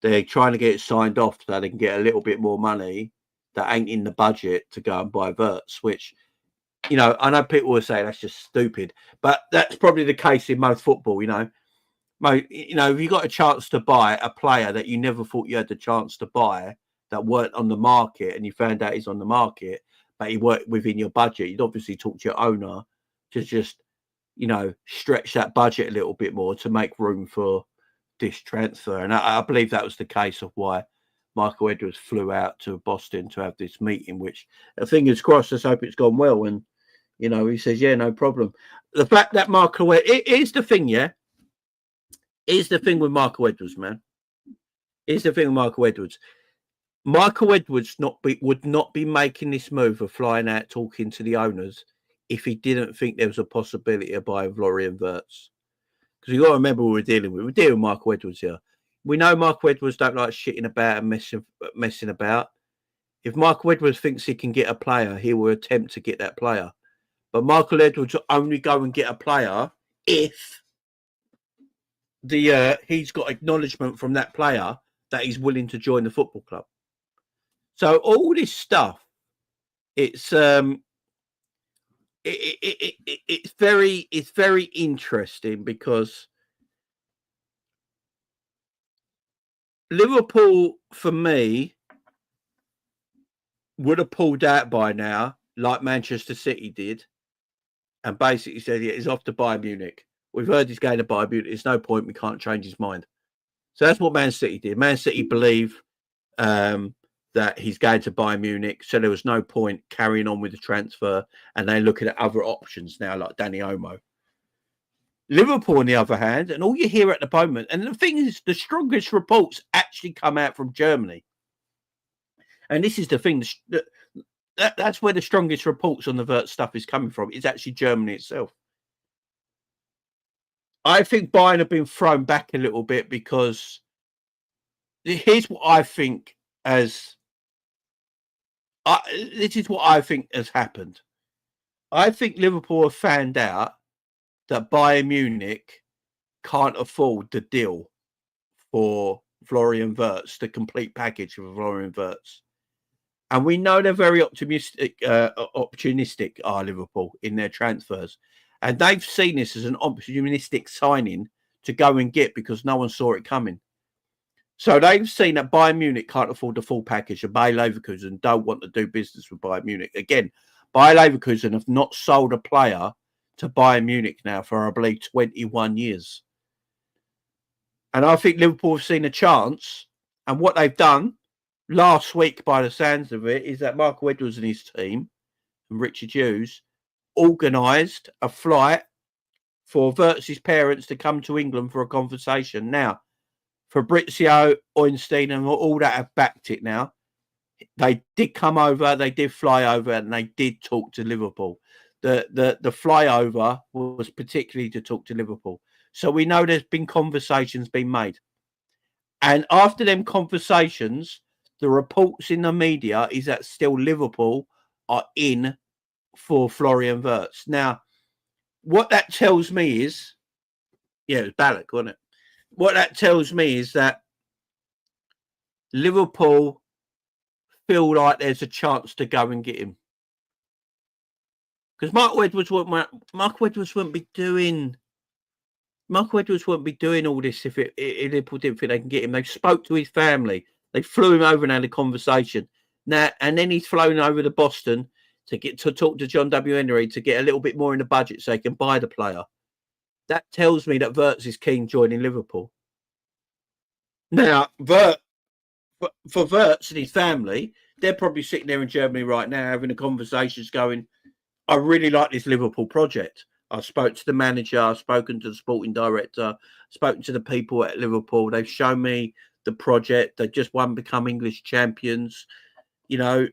they're trying to get it signed off so they can get a little bit more money that ain't in the budget to go and buy Wirtz, which, you know, I know people will say that's just stupid, but that's probably the case in most football, you know. You know, if you got a chance to buy a player that you never thought you had the chance to buy that weren't on the market and you found out he's on the market, but he worked within your budget, you'd obviously talk to your owner to just, you know, stretch that budget a little bit more to make room for this transfer. And I believe that was the case of why Michael Edwards flew out to Boston to have this meeting, which, fingers crossed, let's hope it's gone well. And, you know, he says, yeah, no problem. The fact that Michael Edwards, it is the thing, yeah? Here's the thing with Michael Edwards, man. Here's the thing with Michael Edwards. Michael Edwards would not be making this move of flying out talking to the owners if he didn't think there was a possibility of buying Florian Wirtz. Because you got to remember who we're dealing with. We're dealing with Michael Edwards here. We know Michael Edwards don't like shitting about and messing about. If Michael Edwards thinks he can get a player, he will attempt to get that player. But Michael Edwards will only go and get a player if he's got acknowledgement from that player that he's willing to join the football club. So all this stuff, it's very interesting because Liverpool, for me, would have pulled out by now, like Manchester City did, and basically said, yeah, he's off to Bayern Munich. We've heard he's going to Bayern Munich. There's no point. We can't change his mind. So that's what Man City did. Man City believe that he's going to Bayern Munich, so there was no point carrying on with the transfer, and they're looking at other options now, like Danny Olmo. Liverpool, on the other hand, and all you hear at the moment, and the thing is, the strongest reports actually come out from Germany. And this is the thing, that's where the strongest reports on the Wirtz stuff is coming from. It's actually Germany itself. I think Bayern have been thrown back a little bit because here's what I think this is what I think has happened. I think Liverpool have found out that Bayern Munich can't afford the deal for Florian Wirtz, the complete package for Florian Wirtz. And we know they're very opportunistic, are Liverpool, in their transfers. And they've seen this as an opportunistic signing to go and get because no one saw it coming. So they've seen that Bayern Munich can't afford the full package, and Bayer Leverkusen don't want to do business with Bayern Munich. Again, Bayer Leverkusen have not sold a player to Bayern Munich now for, I believe, 21 years. And I think Liverpool have seen a chance. And what they've done last week, by the sounds of it, is that Michael Edwards and his team, and Richard Hughes, organised a flight for Wirtz's parents to come to England for a conversation. Now, Fabrizio, Ornstein, and all that have backed it now. They did come over, they did fly over, and they did talk to Liverpool. The flyover was particularly to talk to Liverpool. So we know there's been conversations being made. And after them conversations, the reports in the media is that still Liverpool are in for Florian Wirtz. Now, what that tells me is, yeah, it was Ballack, wasn't it? What that tells me is that Liverpool feel like there's a chance to go and get him. Because Michael Edwards wouldn't be doing all this if Liverpool didn't think they can get him. They spoke to his family. They flew him over and had a conversation. Now, and then he's flown over to Boston to talk to John W. Henry to get a little bit more in the budget so he can buy the player. That tells me that Wirtz is keen joining Liverpool. Now, for Wirtz and his family, they're probably sitting there in Germany right now having a conversations going, I really like this Liverpool project. I spoke to the manager, I've spoken to the sporting director, spoken to the people at Liverpool. They've shown me the project. They just become English champions. You know,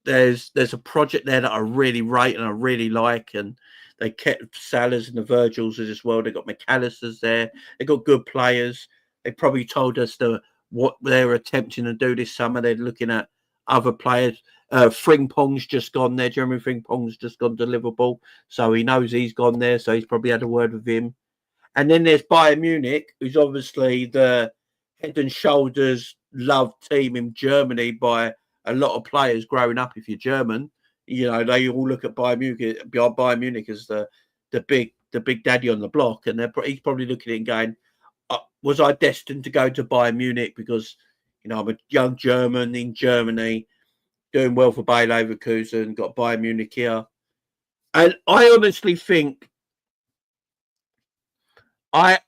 there's a project there that I really rate and I really like, and they kept Salahs and the Virgils as well. They got McAllister's there. They got good players. They probably told us what they're attempting to do this summer. They're looking at other players. Frimpong's just gone there. Jeremy Frimpong's just gone to Liverpool, so he knows he's gone there. So he's probably had a word with him. And then there's Bayern Munich, who's obviously the head and shoulders loved team in Germany by a lot of players growing up. If you're German, you know they all look at Bayern Munich as the big daddy on the block, and he's probably looking at it and going, was I destined to go to Bayern Munich because, you know, I'm a young German in Germany, doing well for Bayer Leverkusen, got Bayern Munich here. And I honestly think that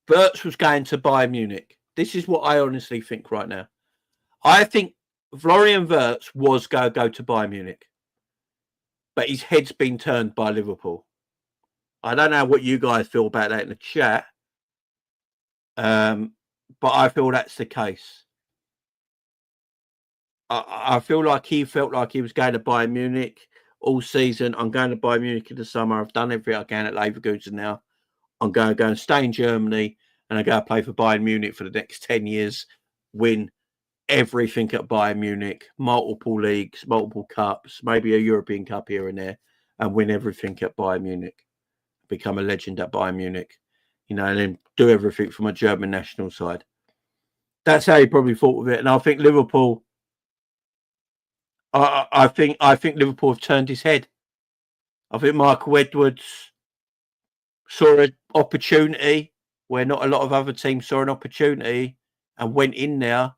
Wirtz was going to Bayern Munich. This is what I honestly think right now. I think Florian Wirtz was going to go to Bayern Munich, but his head's been turned by Liverpool. I don't know what you guys feel about that in the chat, but I feel that's the case. I feel like he felt like he was going to Bayern Munich all season. I'm going to Bayern Munich in the summer. I've done everything I can at Leverkusen now. I'm going to go and stay in Germany, and I'm going to play for Bayern Munich for the next 10 years, win everything at Bayern Munich, multiple leagues, multiple cups, maybe a European Cup here and there, and win everything at Bayern Munich. Become a legend at Bayern Munich, and then do everything from a German national side. That's how he probably thought of it. And I think Liverpool, I think Liverpool have turned his head. I think Michael Edwards saw an opportunity where not a lot of other teams saw an opportunity and went in there,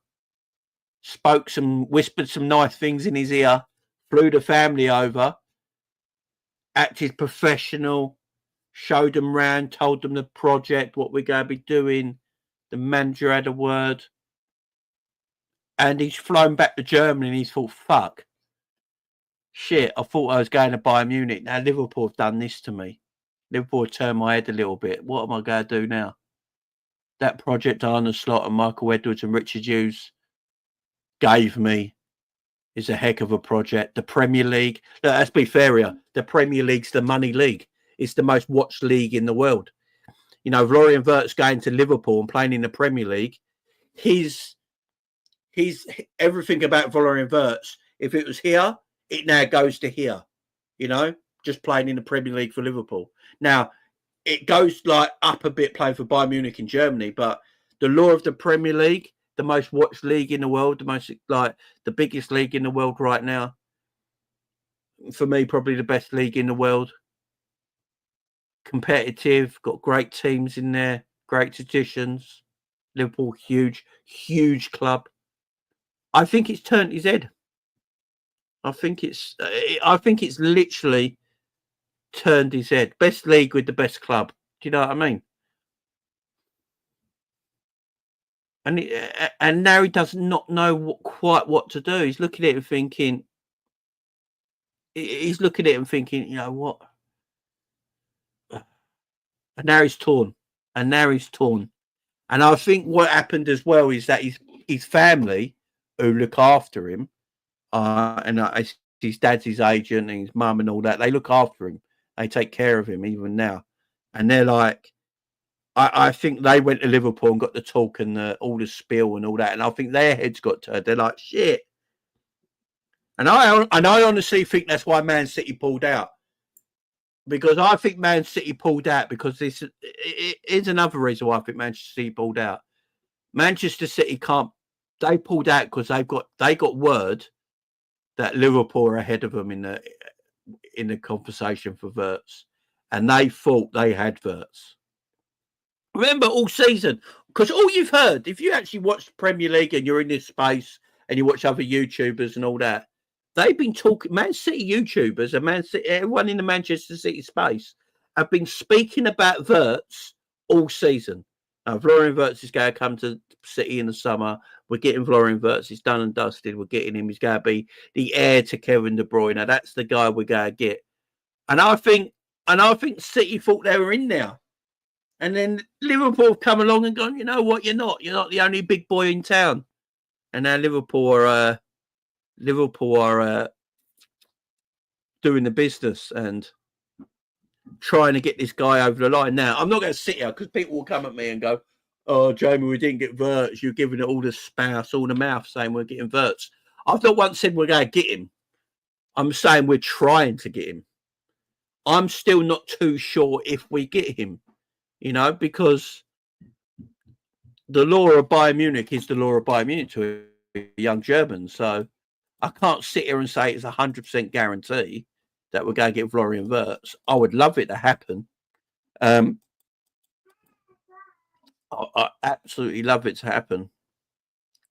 whispered some nice things in his ear, flew the family over, acted professional, showed them round, told them the project, what we're going to be doing. The manager had a word. And he's flown back to Germany and he's thought, fuck. Shit, I thought I was going to Bayern Munich. Now Liverpool have done this to me. Liverpool have turned my head a little bit. What am I going to do now? That project Arne Slot and Michael Edwards and Richard Hughes gave me is a heck of a project. The Premier League, let's be fair here, the Premier League's the money league. It's the most watched league in the world. Florian Wirtz going to Liverpool and playing in the Premier League, he's everything about Florian Wirtz. If it was here, it now goes to here, just playing in the Premier League for Liverpool. Now, it goes like up a bit playing for Bayern Munich in Germany, but the law of the Premier League, the most watched league in the world, the biggest league in the world right now, for me, probably the best league in the world. Competitive, got great teams in there, great traditions. Liverpool, huge club. I think it's turned his head. I think it's literally turned his head. Best league with the best club. Do you know what I mean? And now he does not know quite what to do. He's looking at it and thinking. You know what? And now he's torn. And I think what happened as well is that his family, who look after him, and his dad's his agent and his mum and all that, they look after him. They take care of him even now. And they're like, I think they went to Liverpool and got the talk and all the spiel and all that. And I think their heads got turned. They're like, shit. And I honestly think that's why Man City pulled out. Because I think Man City pulled out because this is another reason why I think Manchester City pulled out. Manchester City they pulled out because they got word that Liverpool are ahead of them in the conversation for Wirtz. And they thought they had Wirtz. Remember all season, because all you've heard, if you actually watch the Premier League and you're in this space and you watch other YouTubers and all that, they've been talking, Man City YouTubers and everyone in the Manchester City space have been speaking about Wirtz all season. Now, Florian Wirtz is going to come to City in the summer. We're getting Florian Wirtz. It's done and dusted. We're getting him. He's going to be the heir to Kevin De Bruyne. Now, that's the guy we're going to get. And I think City thought they were in now. And then Liverpool have come along and gone, you know what? You're not the only big boy in town. And now Liverpool are doing the business and trying to get this guy over the line. Now, I'm not going to sit here because people will come at me and go, oh, Jamie, we didn't get Wirtz. You're giving it all the spouse, all the mouth saying we're getting Wirtz. I've not once said we're going to get him. I'm saying we're trying to get him. I'm still not too sure if we get him, because the law of Bayern Munich is the law of Bayern Munich to a young German. So I can't sit here and say it's 100% guarantee that we're going to get Florian Wirtz. I would love it to happen. I absolutely love it to happen.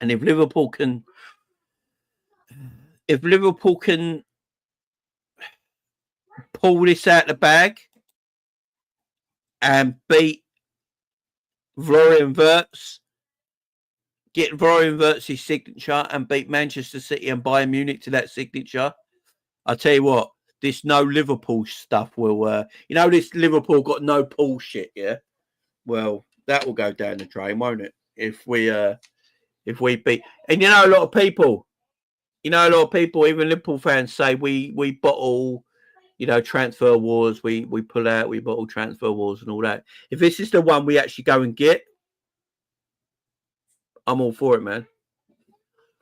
And if Liverpool can pull this out the bag and beat Florian Wirtz, get Florian Wirtz's signature and beat Manchester City and Bayern Munich to that signature, I tell you what, this no Liverpool stuff will, this Liverpool got no Paul shit, yeah? Well, that will go down the drain, won't it? If we beat, and a lot of people, even Liverpool fans say we bottle, transfer wars, we pull out, we bottle transfer wars and all that. If this is the one we actually go and get, I'm all for it, man.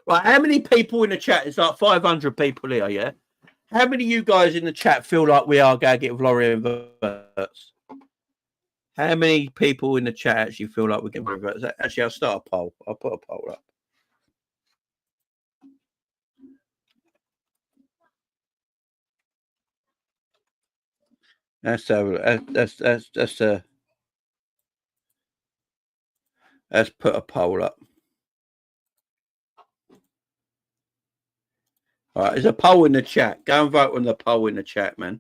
Right, how many people in the chat? It's like 500 people here, yeah? How many of you guys in the chat feel like we are going to get Florian Wirtz? How many people in the chat actually feel like we're getting Wirtz? Actually, I'll start a poll. I'll put a poll up. Let's put a poll up. All right, there's a poll in the chat. Go and vote on the poll in the chat, man.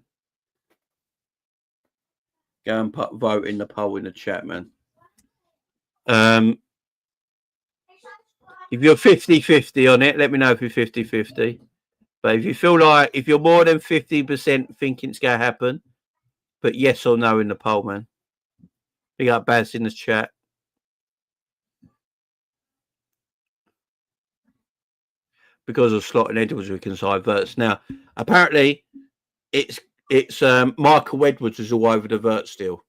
Go and vote in the poll in the chat, man. If you're 50-50 on it, let me know if you're 50-50. But if you feel like, if you're more than 50% thinking it's going to happen, put yes or no in the poll, man. Big up Baz in the chat. Because of Slot and Edwards, we can side Wirtz. Now, apparently, it's Michael Edwards is all over the Wirtz deal.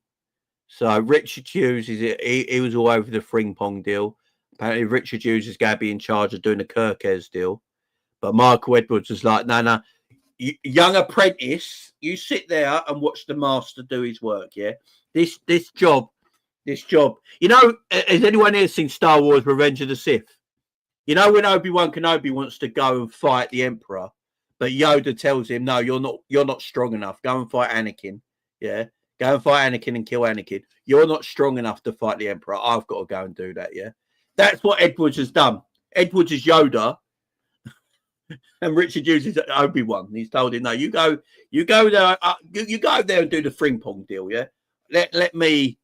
So Richard Hughes he was all over the Frimpong deal. Apparently, Richard Hughes is going to be in charge of doing the Kerkez deal. But Michael Edwards was like, no, young apprentice, you sit there and watch the master do his work. Yeah, this job. Has anyone here seen Star Wars: Revenge of the Sith? When Obi-Wan Kenobi wants to go and fight the Emperor, but Yoda tells him, no, you're not strong enough. Go and fight Anakin. Yeah. Go and fight Anakin and kill Anakin. You're not strong enough to fight the Emperor. I've got to go and do that. Yeah. That's what Edwards has done. Edwards is Yoda. And Richard Hughes is Obi-Wan. He's told him, no, you go there, you go there and do the Frimpong deal. Yeah. Let me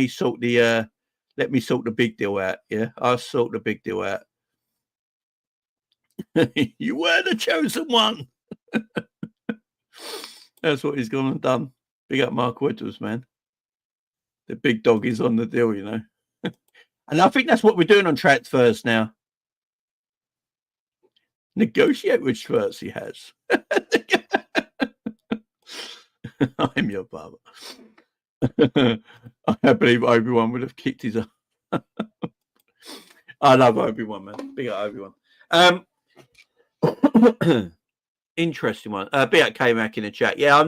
sort the, let me sort the big deal out. Yeah, I'll sort the big deal out. You were the chosen one. That's what he's gone and done. Big up Mark Edwards, man. The big dog is on the deal, And I think that's what we're doing on transfers now. Negotiate with Schwartz he has. I'm your father. I believe Obi-Wan would have kicked his ass. I love Obi-Wan, man. Big up Obi-Wan. Interesting one. Big up K-Mac in the chat. Yeah,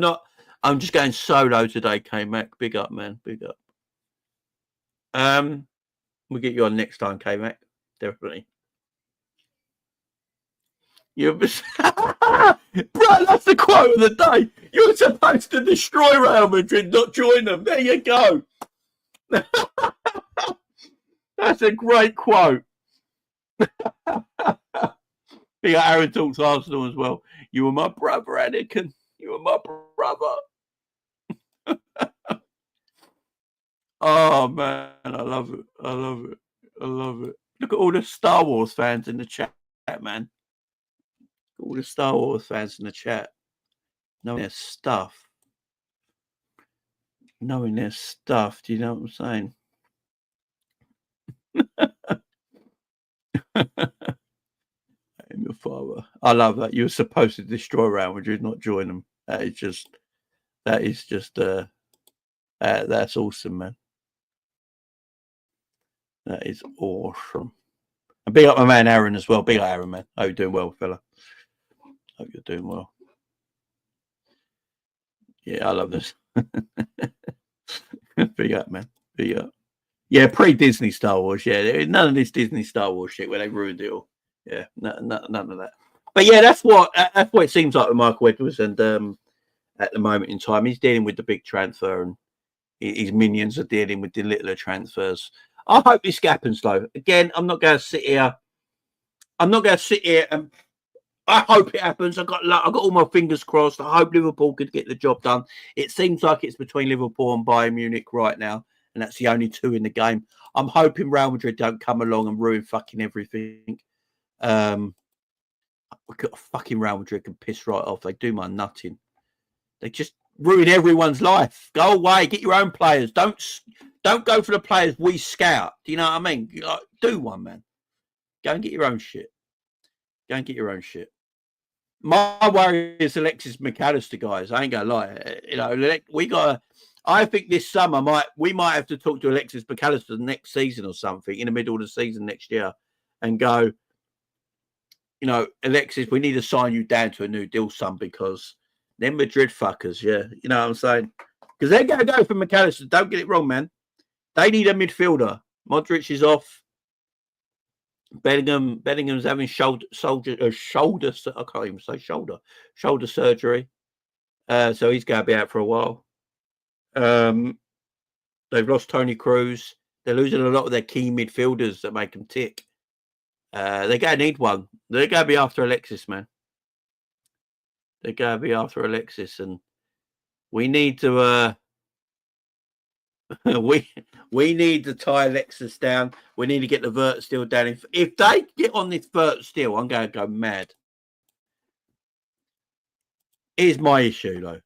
I'm just going solo today, K-Mac. Big up, man. Big up. We'll get you on next time, K-Mac. Definitely. Bro, that's the quote of the day. You're supposed to destroy Real Madrid, not join them. There you go. That's a great quote. Aaron talks Arsenal as well. You were my brother, Anakin. You were my brother. Oh, man. I love it. I love it. I love it. Look at all the Star Wars fans in the chat, man. All the Star Wars fans in the chat. Knowing their stuff. Knowing their stuff. Do you know what I'm saying? I'm your father. I love that. You were supposed to destroy Real Madrid, not join them. That's awesome, man. That is awesome. And big up my man Aaron as well. Big up Aaron, man. Hope you're doing well, fella. Hope you're doing well. Yeah, I love this. Big up, man. Big up. Yeah, pre-Disney Star Wars. Yeah, none of this Disney Star Wars shit where they ruined it all. Yeah, none of that. But yeah, that's what it seems like with Michael Edwards. And at the moment in time, he's dealing with the big transfer, and his minions are dealing with the littler transfers. I hope this happens, though. Again, I'm not going to sit here and I hope it happens. I got all my fingers crossed. I hope Liverpool could get the job done. It seems like it's between Liverpool and Bayern Munich right now, and that's the only two in the game. I'm hoping Real Madrid don't come along and ruin fucking everything. fucking Real Madrid can piss right off. They do my nutting. They just ruin everyone's life. Go away. Get your own players. Don't go for the players we scout. Do you know what I mean? Like, do one, man. Go and get your own shit. Go and get your own shit. My worry is Alexis McAllister, guys. I ain't gonna lie. You know, we got. I think this summer we might have to talk to Alexis McAllister next season or something in the middle of the season next year, and go. You know, Alexis, we need to sign you down to a new deal, son, because them Madrid fuckers, yeah, you know what I'm saying? Because they're going to go for McAllister. Don't get it wrong, man. They need a midfielder. Modric is off. Bellingham's having shoulder surgery. So he's going to be out for a while. They've lost Tony Cruz. They're losing a lot of their key midfielders that make them tick. They're going to need one. They're going to be after Alexis, man. They're going to be after Alexis, and we need to we need to tie Alexis down. We need to get the Wirtz deal down. If they get on this Wirtz deal, I'm going to go mad. Here's my issue, though.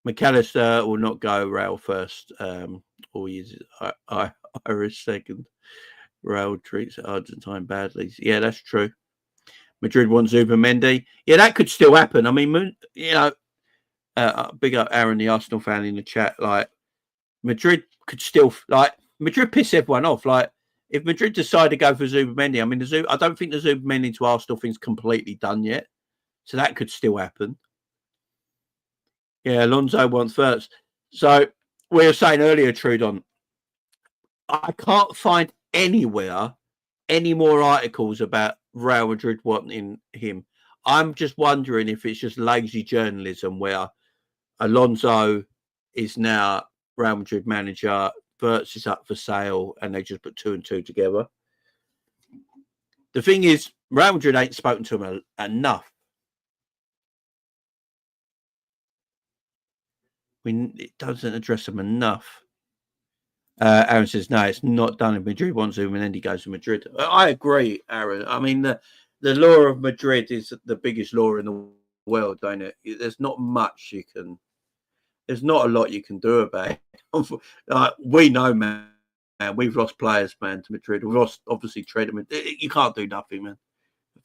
McAllister will not go Real first. Or he's Irish second. Real treats Argentine badly. Yeah, that's true. Madrid want Zubimendi. Yeah, that could still happen. I mean, you know, big up Aaron, the Arsenal fan in the chat. Like, Madrid could still, like, Madrid piss everyone off. Like, if Madrid decide to go for Zubimendi, I mean, I don't think the Zubimendi to Arsenal thing's completely done yet. So that could still happen. Yeah, Alonso wants first. So we were saying earlier, Trudon, I can't find anywhere any more articles about Real Madrid wanting him. I'm just wondering if it's just lazy journalism where Alonso is now Real Madrid manager, Wirtz is up for sale, and they just put 2 and 2 together. The thing is, Real Madrid ain't spoken to him enough. It doesn't address them enough. Aaron says, no, it's not done. If Madrid wants him, and then he goes to Madrid. I agree, Aaron. I mean, the law of Madrid is the biggest law in the world, don't it? There's not much there's not a lot you can do about it. We know, man, we've lost players, man, to Madrid. We've lost, obviously, Trent. You can't do nothing, man.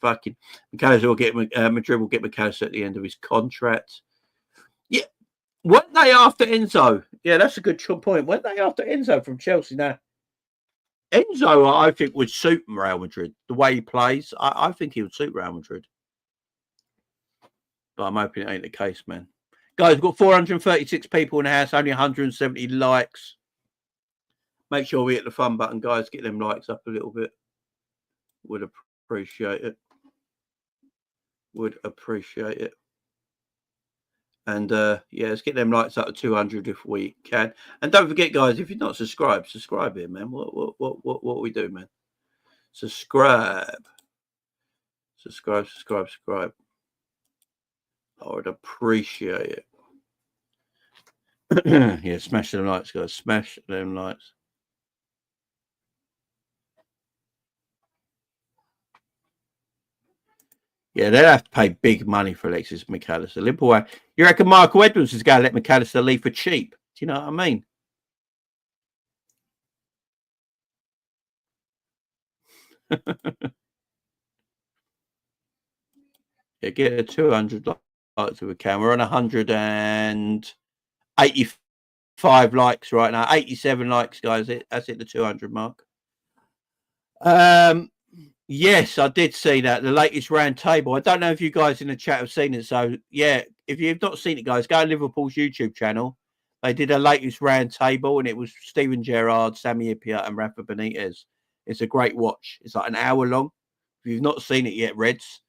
Fucking McAllister will get Madrid will get McAllister at the end of his contract. Yeah. Weren't they after Enzo? Yeah, that's a good point. Weren't they after Enzo from Chelsea? Now, Enzo, I think, would suit Real Madrid. The way he plays, I think he would suit Real Madrid. But I'm hoping it ain't the case, man. Guys, we've got 436 people in the house, only 170 likes. Make sure we hit the fun button, guys. Get them likes up a little bit. Would appreciate it. Would appreciate it. And yeah, let's get them likes up to 200 if we can. And don't forget, guys, if you're not subscribed, subscribe here, man. What we do, man? Subscribe. Subscribe. I would appreciate it. Yeah, smash them likes, guys. Smash them likes. Yeah, they'll have to pay big money for Alexis McAllister. Liverpool, you reckon Michael Edwards is going to let McAllister leave for cheap? Do you know what I mean? Yeah, get a 200 likes if we can. We're on 185 likes right now. 87 likes, guys. That's it, the 200 mark. Yes, I did see that. The latest round table. I don't know if you guys in the chat have seen it. So, yeah, if you've not seen it, guys, go to Liverpool's YouTube channel. They did a latest round table, and it was Steven Gerrard, Sami Hyypiä, and Rafa Benitez. It's a great watch. It's like an hour long. If you've not seen it yet, Reds,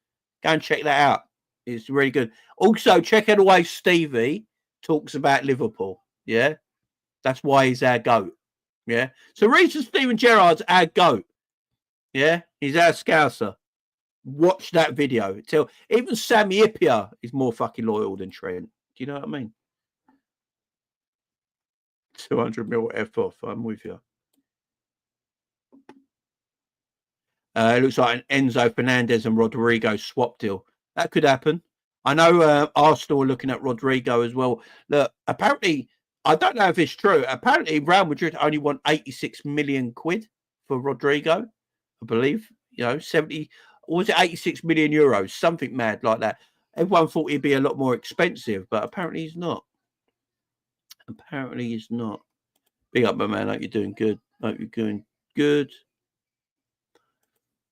go and check that out. It's really good. Also, check out the way Stevie talks about Liverpool. Yeah, that's why he's our GOAT. Yeah, so reason Steven Gerrard's our GOAT. Yeah, he's our Scouser. Watch that video. Even Sami Hyypiä is more fucking loyal than Trent. Do you know what I mean? 200 mil F off. I'm with you. It looks like an Enzo Fernandez and Rodrigo swap deal. That could happen. I know Arsenal are looking at Rodrigo as well. Look, apparently, I don't know if it's true. Apparently, Real Madrid only want 86 million quid for Rodrigo, I believe. 70, or was it 86 million euros? Something mad like that. Everyone thought he'd be a lot more expensive, but apparently he's not. Big up, my man. Hope you're doing good. Hope you're doing good.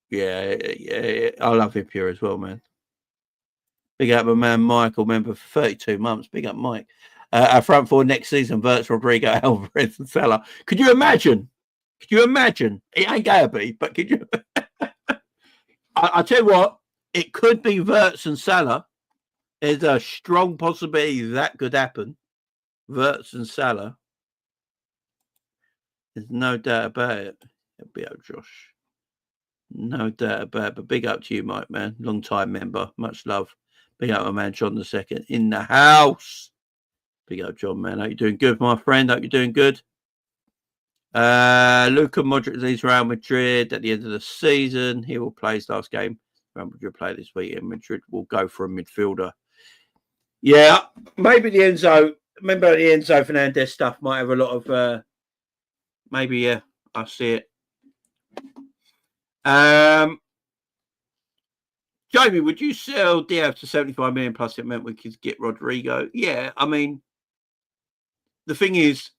Yeah. I love him here as well, man. Big up, my man, Michael, member for 32 months. Big up, Mike. Our front four next season, Wirtz, Rodrigo, Alvarez, and Salah. Could you imagine? It ain't gonna be, but could you? I tell you what, it could be Wirtz and Salah. There's a strong possibility that could happen. Wirtz and Salah. There's no doubt about it. Big up, Josh. No doubt about it. But big up to you, Mike, man. Long time member. Much love. Big up my man, John II in the house. Big up, John, man. Hope you're doing good, my friend. Hope you're doing good. Luka Modric leaves Real Madrid at the end of the season. He will play his last game. Real Madrid play this week, and Madrid will go for a midfielder. Yeah, maybe the Enzo. Remember the Enzo Fernandez stuff might have a lot of. Maybe yeah, I see it. Jamie, would you sell Diaz to 75 million plus? It meant we could get Rodrigo. Yeah, I mean, the thing is,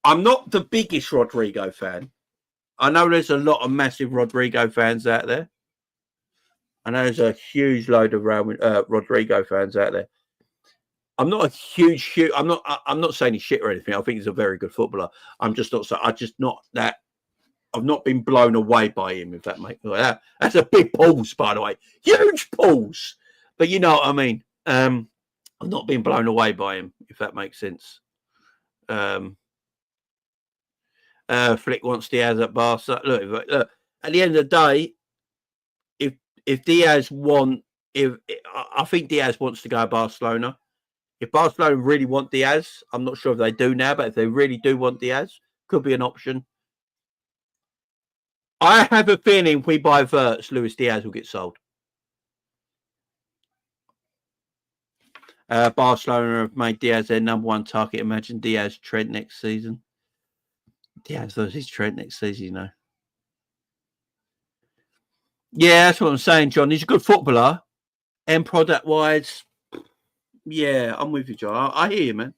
I'm not the biggest Rodrigo fan. I know there's a lot of massive Rodrigo fans out there. I know there's a huge load of Rodrigo fans out there. I'm not a huge. I'm not saying he's shit or anything. I think he's a very good footballer. I'm just not. I've not been blown away by him. If that makes sense. That's a big pause, by the way. Huge pause. But you know what I mean. I've not been blown away by him. If that makes sense. Flick wants Diaz at Barca. Look, at the end of the day, if Diaz I think Diaz wants to go to Barcelona. If Barcelona really want Diaz, I'm not sure if they do now, but if they really do want Diaz, could be an option. I have a feeling if we buy Wirtz, Luis Diaz will get sold. Barcelona have made Diaz their number one target. Imagine Diaz Trent next season. Diaz versus Trent next season, you know. Yeah, that's what I'm saying, John. He's a good footballer. And product-wise, yeah, I'm with you, John. I hear you, man.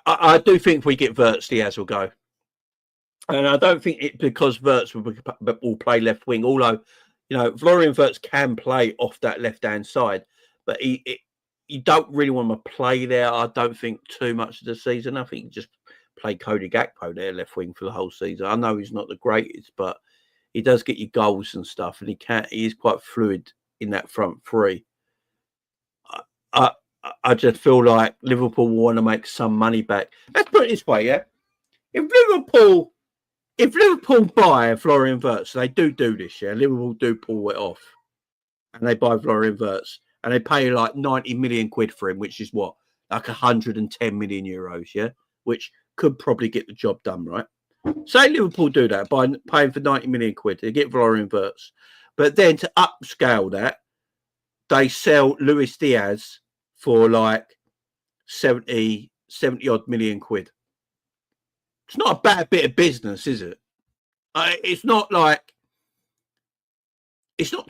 I do think if we get Wirtz, Diaz will go. And I don't think it because Wirtz will play left wing, although, you know, Florian Wirtz can play off that left-hand side, but you don't really want to play there, I don't think, too much of the season. I think you just play Cody Gakpo there, left wing, for the whole season. I know he's not the greatest, but he does get you goals and stuff, and he is quite fluid in that front three. I just feel like Liverpool will want to make some money back. Let's put it this way, yeah? If Liverpool buy Florian Wirtz, they do this, yeah? Liverpool do pull it off. And they buy Florian Wirtz. And they pay like 90 million quid for him, which is what? Like 110 million euros, yeah? Which could probably get the job done, right? Say Liverpool do that by paying for 90 million quid. They get Florian Wirtz. But then to upscale that, they sell Luis Diaz for like 70 odd million quid. It's not a bad bit of business, is it? It's not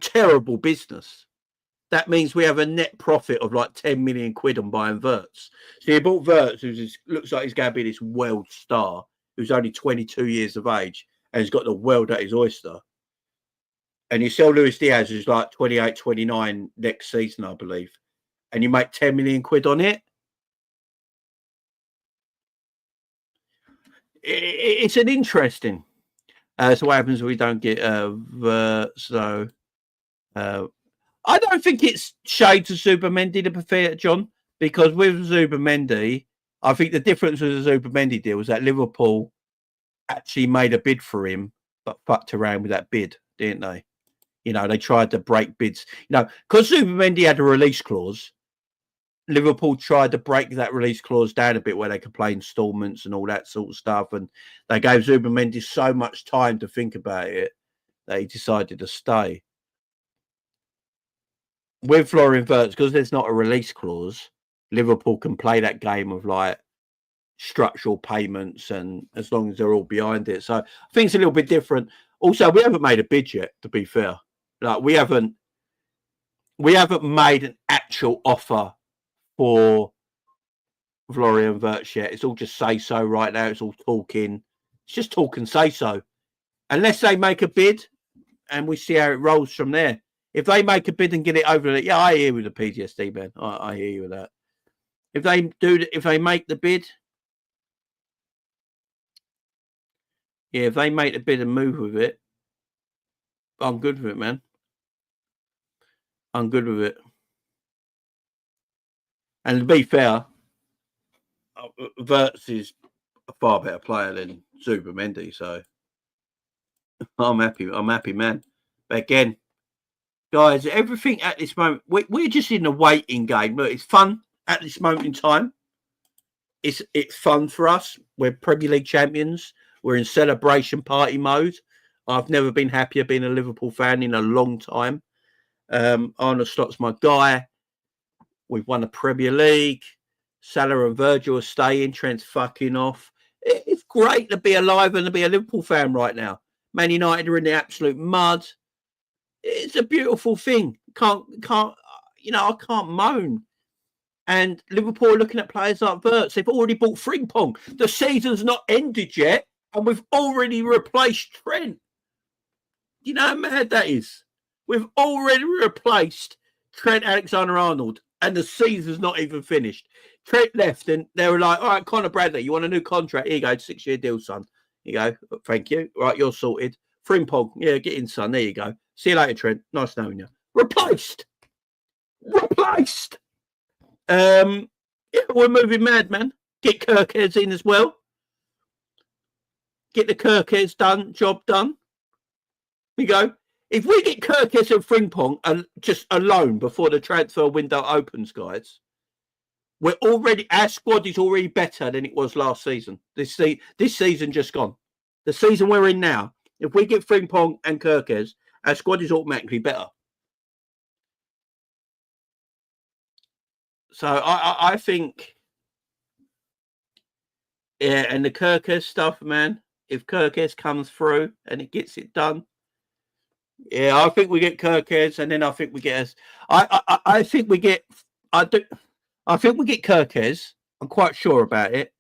terrible business. That means we have a net profit of like 10 million quid on buying Wirtz. So you bought Wirtz, who looks like he's going to be this world star, who's only 22 years of age, and he's got the world at his oyster. And you sell Luis Diaz, who's like 28, 29 next season, I believe. And you make 10 million quid on it. It's an interesting. So what happens if we don't get Wirtz? So I don't think it's shades of Zubimendi, to be fair, John, because with Zubimendi, I think the difference with the Zubimendi deal was that Liverpool actually made a bid for him, but fucked around with that bid, didn't they? You know, they tried to break bids. You know, because Zubimendi had a release clause, Liverpool tried to break that release clause down a bit where they could play installments and all that sort of stuff. And they gave Zubimendi so much time to think about it that he decided to stay. With Florian Wirtz, because there's not a release clause, Liverpool can play that game of like structural payments, and as long as they're all behind it. So I think it's a little bit different. Also, we haven't made a bid yet, to be fair. Like we haven't made an actual offer for Florian Wirtz yet. It's all just say so right now. It's all talking. It's just talk and say so. Unless they make a bid and we see how it rolls from there. If they make a bid and get it over, yeah, I hear with the PTSD, man. I hear you with that. If they make the bid, yeah, if they make the bid and move with it, I'm good with it, man. I'm good with it. And to be fair, Wirtz is a far better player than Zubimendi, so I'm happy. I'm happy, man. But again, guys, everything at this moment, we're just in a waiting game. Look, it's fun at this moment in time. It's fun for us. We're Premier League champions. We're in celebration party mode. I've never been happier being a Liverpool fan in a long time. Arne Slot's my guy. We've won the Premier League. Salah and Virgil are staying. Trent's fucking off. It's great to be alive and to be a Liverpool fan right now. Man United are in the absolute mud. It's a beautiful thing. I can't moan. And Liverpool are looking at players like Wirtz. They've already bought Frimpong. The season's not ended yet, and we've already replaced Trent. Do you know how mad that is? We've already replaced Trent Alexander-Arnold, and the season's not even finished. Trent left, and they were like, all right, Conor Bradley, you want a new contract? Here you go, 6-year deal, son. Here you go. Thank you. Right, you're sorted. Frimpong, yeah, get in, son. There you go. See you later, Trent. Nice knowing you. Replaced. Yeah, we're moving mad, man. Get Kerkez in as well. Get the Kerkez job done. Here you go. If we get Kerkez and Frimpong and just alone before the transfer window opens, guys, our squad is already better than it was last season. This season just gone. The season we're in now, if we get Frimpong and Kerkez, our squad is automatically better. So I think, yeah, and the Kerkez stuff, man, if Kerkez comes through and it gets it done, yeah, I think we get Kerkez, and then I think we get I think we get Kerkez. I'm quite sure about it.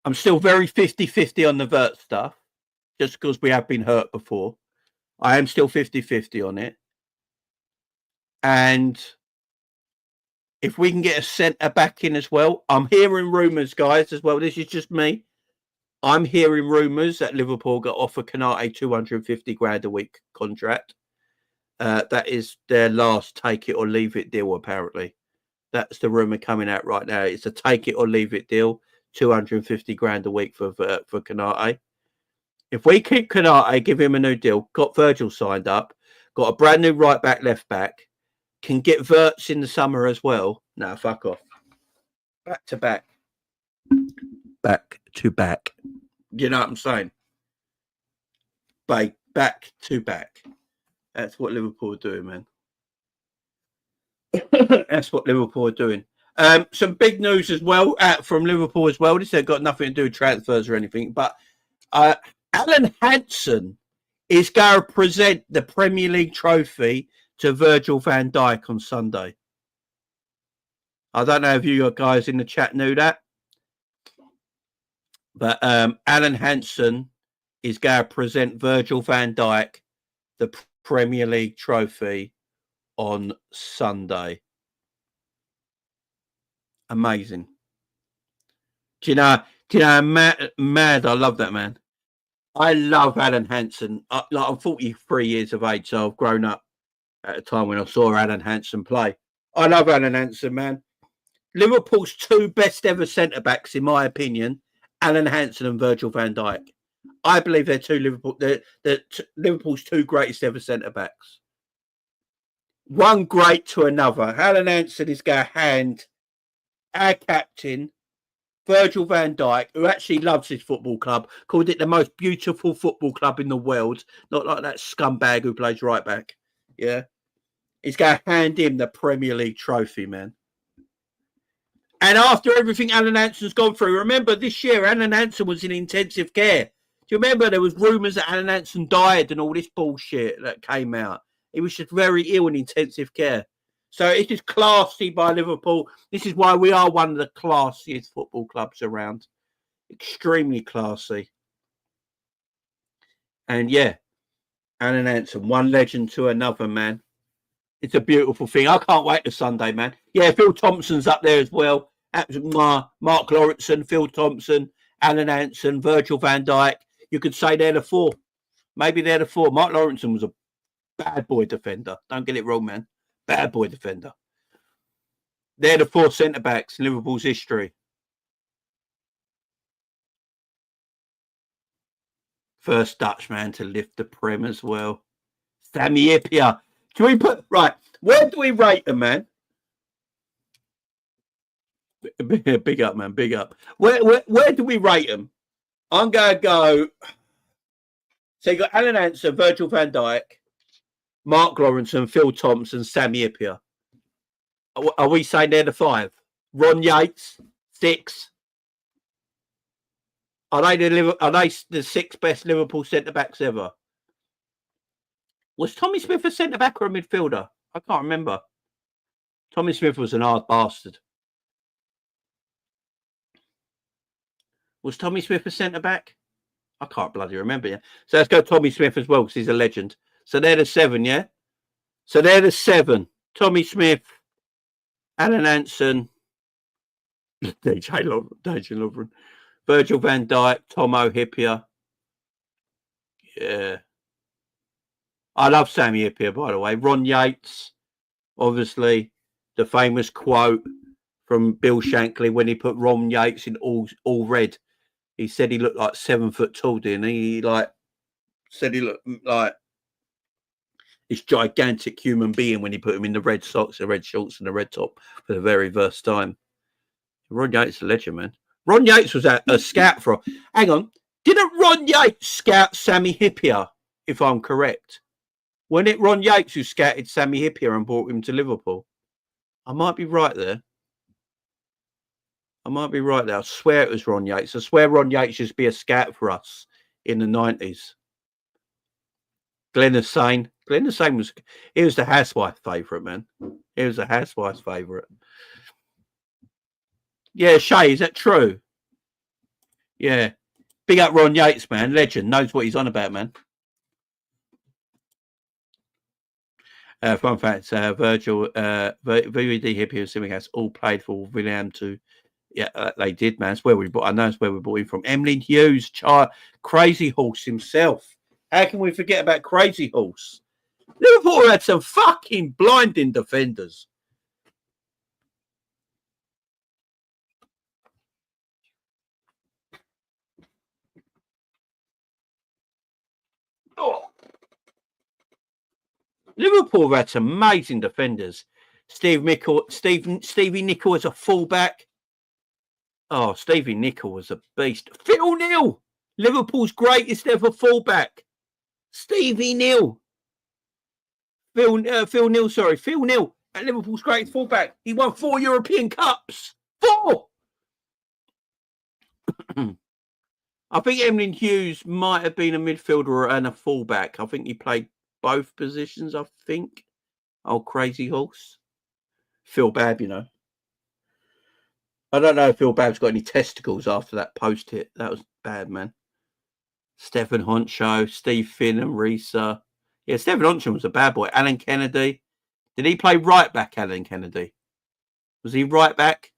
I'm still very 50-50 on the Wirtz stuff, just because we have been hurt before. I am still 50-50 on it. And if we can get a centre back in as well, I'm hearing rumours, guys, as well. This is just me. I'm hearing rumours that Liverpool got offered Konate 250 grand a week contract. That is their last take it or leave it deal, apparently. That's the rumour coming out right now. It's a take it or leave it deal, 250 grand a week for Konate. If we keep Konate, give him a new deal, got Virgil signed up, got a brand new right back, left back, can get Wirtz in the summer as well. No, fuck off. Back to back. Back to back. You know what I'm saying? Back to back. That's what Liverpool are doing, man. That's what Liverpool are doing. Some big news as well from Liverpool as well. This has got nothing to do with transfers or anything, but Alan Hansen is going to present the Premier League trophy to Virgil van Dijk on Sunday. I don't know if you guys in the chat knew that, but Alan Hansen is going to present Virgil van Dijk the Premier League trophy on Sunday. Amazing. Do you know how mad I love that man? I love Alan Hansen. I'm 43 years of age, so I've grown up at a time when I saw Alan Hansen play. I love Alan Hansen, man. Liverpool's two best ever centre-backs, in my opinion, Alan Hansen and Virgil van Dijk. I believe they're Liverpool's two greatest ever centre-backs. one great to another. Alan Hansen is going to hand our captain, Virgil van Dijk, who actually loves his football club, called it the most beautiful football club in the world, not like that scumbag who plays right back. Yeah. He's going to hand him the Premier League trophy, man. And after everything Alan Hansen's gone through, remember this year Alan Hansen was in intensive care. Do you remember there was rumours that Alan Hansen died and all this bullshit that came out? He was just very ill in intensive care. So it is classy by Liverpool. This is why we are one of the classiest football clubs around. Extremely classy. And yeah, Alan Hansen, one legend to another, man. It's a beautiful thing. I can't wait to Sunday, man. Yeah, Phil Thompson's up there as well. Mark Lawrenson, Phil Thompson, Alan Hansen, Virgil van Dijk. You could say they're the four. Maybe they're the four. Mark Lawrenson was a bad boy defender. Don't get it wrong, man. Bad boy defender. They're the four centre-backs in Liverpool's history. First Dutchman to lift the Prem as well. Sami Hyypiä. Can we put... Right, where do we rate them, man? Big up, man. Big up. Where do we rate them? I'm going to go... So you got Alan Hansen, Virgil van Dijk, Mark Lawrenson, Phil Thompson, Sami Hyypiä. Are we saying they're the five? Ron Yates, 6. Are they the 6 best Liverpool centre-backs ever? Was Tommy Smith a centre-back or a midfielder? I can't remember. Tommy Smith was an hard bastard. Was Tommy Smith a centre-back? I can't bloody remember. Yeah. So let's go Tommy Smith as well because he's a legend. So they're the 7, yeah? So they're the 7. Tommy Smith, Alan Hansen, DJ Lovren, Virgil van Dijk, Tomo Hyypiä. Yeah. I love Sami Hyypiä, by the way. Ron Yates, obviously, the famous quote from Bill Shankly when he put Ron Yates in all red. He said he looked like 7 foot tall, didn't he? He said he looked like this gigantic human being when he put him in the red socks, the red shorts, and the red top for the very first time. Ron Yates is a legend, man. Ron Yates was a scout for... Hang on. Didn't Ron Yates scout Sami Hyypiä, if I'm correct? Wasn't it Ron Yates who scouted Sami Hyypiä and brought him to Liverpool? I might be right there. I swear it was Ron Yates. I swear Ron Yates used to be a scout for us in the 90s. Glenn Hussein was the housewife favourite, man. He was the housewife's favourite. Yeah, Shay, is that true? Yeah. Big up Ron Yates, man. Legend. Knows what he's on about, man. Fun fact, Virgil, VVD Hyypiä and Simicast all played for William too. Yeah, they did, man. I know it's where we bought him from. Emlyn Hughes, Crazy Horse himself. How can we forget about Crazy Horse? Liverpool had some fucking blinding defenders. Oh. Liverpool had some amazing defenders. Stevie Nicol as a fullback. Oh, Stevie Nicol was a beast. Phil Neal, Liverpool's greatest ever fullback. Stevie Neal. Phil Neal at Liverpool's greatest fullback. He won 4 European Cups. 4! I think Emlyn Hughes might have been a midfielder and a fullback. I think he played both positions, I think. Oh, Crazy Horse. Phil Babb, you know. I don't know if Phil Babb's got any testicles after that post hit. That was bad, man. Stephen Honcho, Steve Finn and Risa. Yeah, Stephen Honcho was a bad boy. Alan Kennedy. Did he play right back, Alan Kennedy? Was he right back?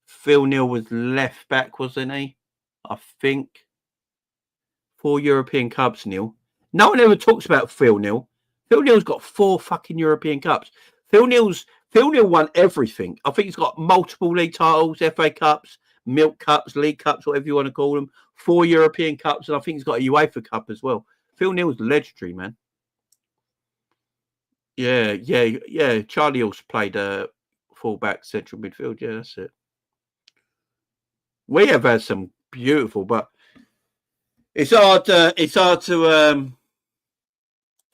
Phil Neal was left back, wasn't he? I think. 4 European Cups, Neil. No one ever talks about Phil Neal. Phil Neal's got 4 fucking European Cups. Phil Neal won everything. I think he's got multiple league titles, FA Cups, Milk Cups, League Cups, whatever you want to call them. 4 European Cups, and I think he's got a UEFA Cup as well. Phil Neal's legendary, man. Yeah. Charlie also played fullback, central midfield. Yeah, that's it. We have had some beautiful, but it's hard to and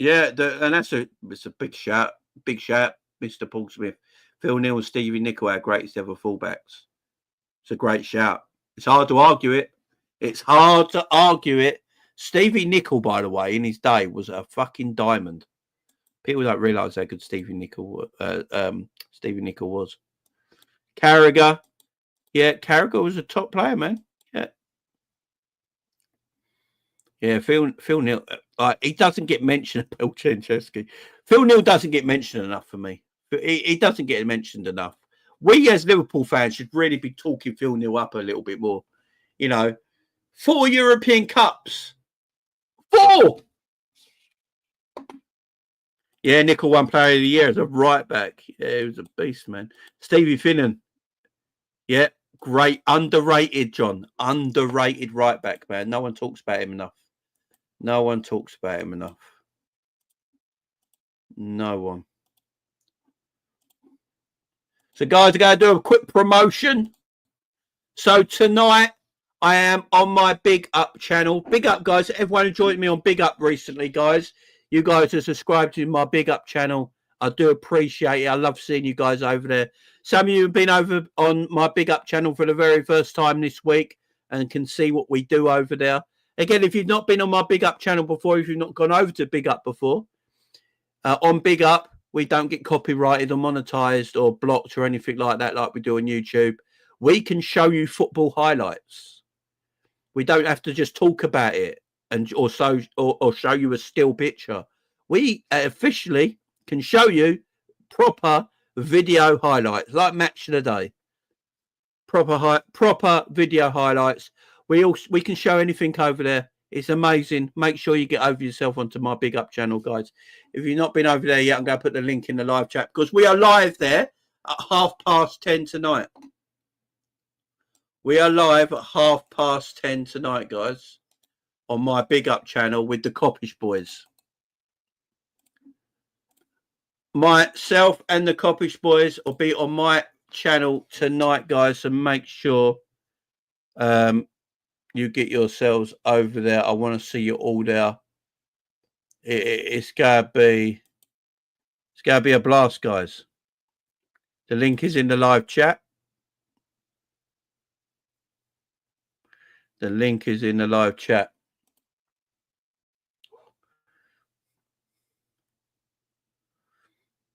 it's a big shout, Mr. Paul Smith. Phil Neal and Stevie Nicol, our greatest ever fullbacks. It's a great shout. It's hard to argue it. Stevie Nicol, by the way, in his day was a fucking diamond. People don't realise how good Stevie Nicol was. Carragher. Yeah, Carragher was a top player, man. Yeah, Phil Neal. He doesn't get mentioned. Bill Chenchesky. Phil Neal doesn't get mentioned enough for me. He doesn't get mentioned enough. We as Liverpool fans should really be talking Phil Neal up a little bit more. 4 European Cups. 4. Yeah, Nicol won Player of the Year as a right back. Yeah, he was a beast, man. Stevie Finnan. Yeah, great. Underrated, John. Underrated right back, man. No one talks about him enough. No one. So, guys, I'm going to do a quick promotion. So, tonight, I am on my Big Up channel. Big Up, guys. Everyone who joined me on Big Up recently, guys. You guys are subscribed to my Big Up channel. I do appreciate it. I love seeing you guys over there. Some of you have been over on my Big Up channel for the very first time this week and can see what we do over there. Again, if you've not been on my Big Up channel before, if you've not gone over to Big Up before, on Big Up, we don't get copyrighted or monetized or blocked or anything like that like we do on YouTube. We can show you football highlights. We don't have to just talk about it or show you a still picture. We officially can show you proper video highlights, like Match of the Day. Proper video highlights. We can show anything over there. It's amazing. Make sure you get over yourself onto my Big Up channel, guys. If you've not been over there yet, I'm going to put the link in the live chat because we are live there at 10:30 tonight. We are live at 10:30 tonight, guys, on my Big Up channel with the Coppish boys. Myself and the Coppish boys will be on my channel tonight, guys, so make sure you get yourselves over there. I want to see you all there. It's gonna be a blast, guys. The link is in the live chat. The link is in the live chat.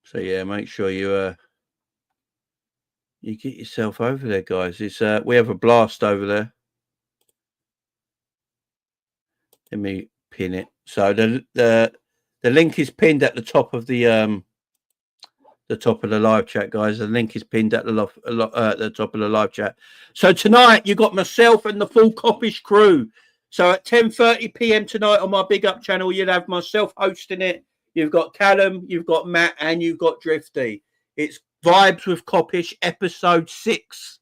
So yeah, make sure you get yourself over there, guys. It's we have a blast over there. Let me pin it. So the link is pinned at the top of the live chat, guys. The link is pinned at the top of the live chat. So tonight you got myself and the full Coppish crew. So at 10:30 p.m. tonight on my Big Up channel, you'll have myself hosting it. You've got Callum, you've got Matt, and you've got Drifty. It's Vibes with Coppish, episode 6,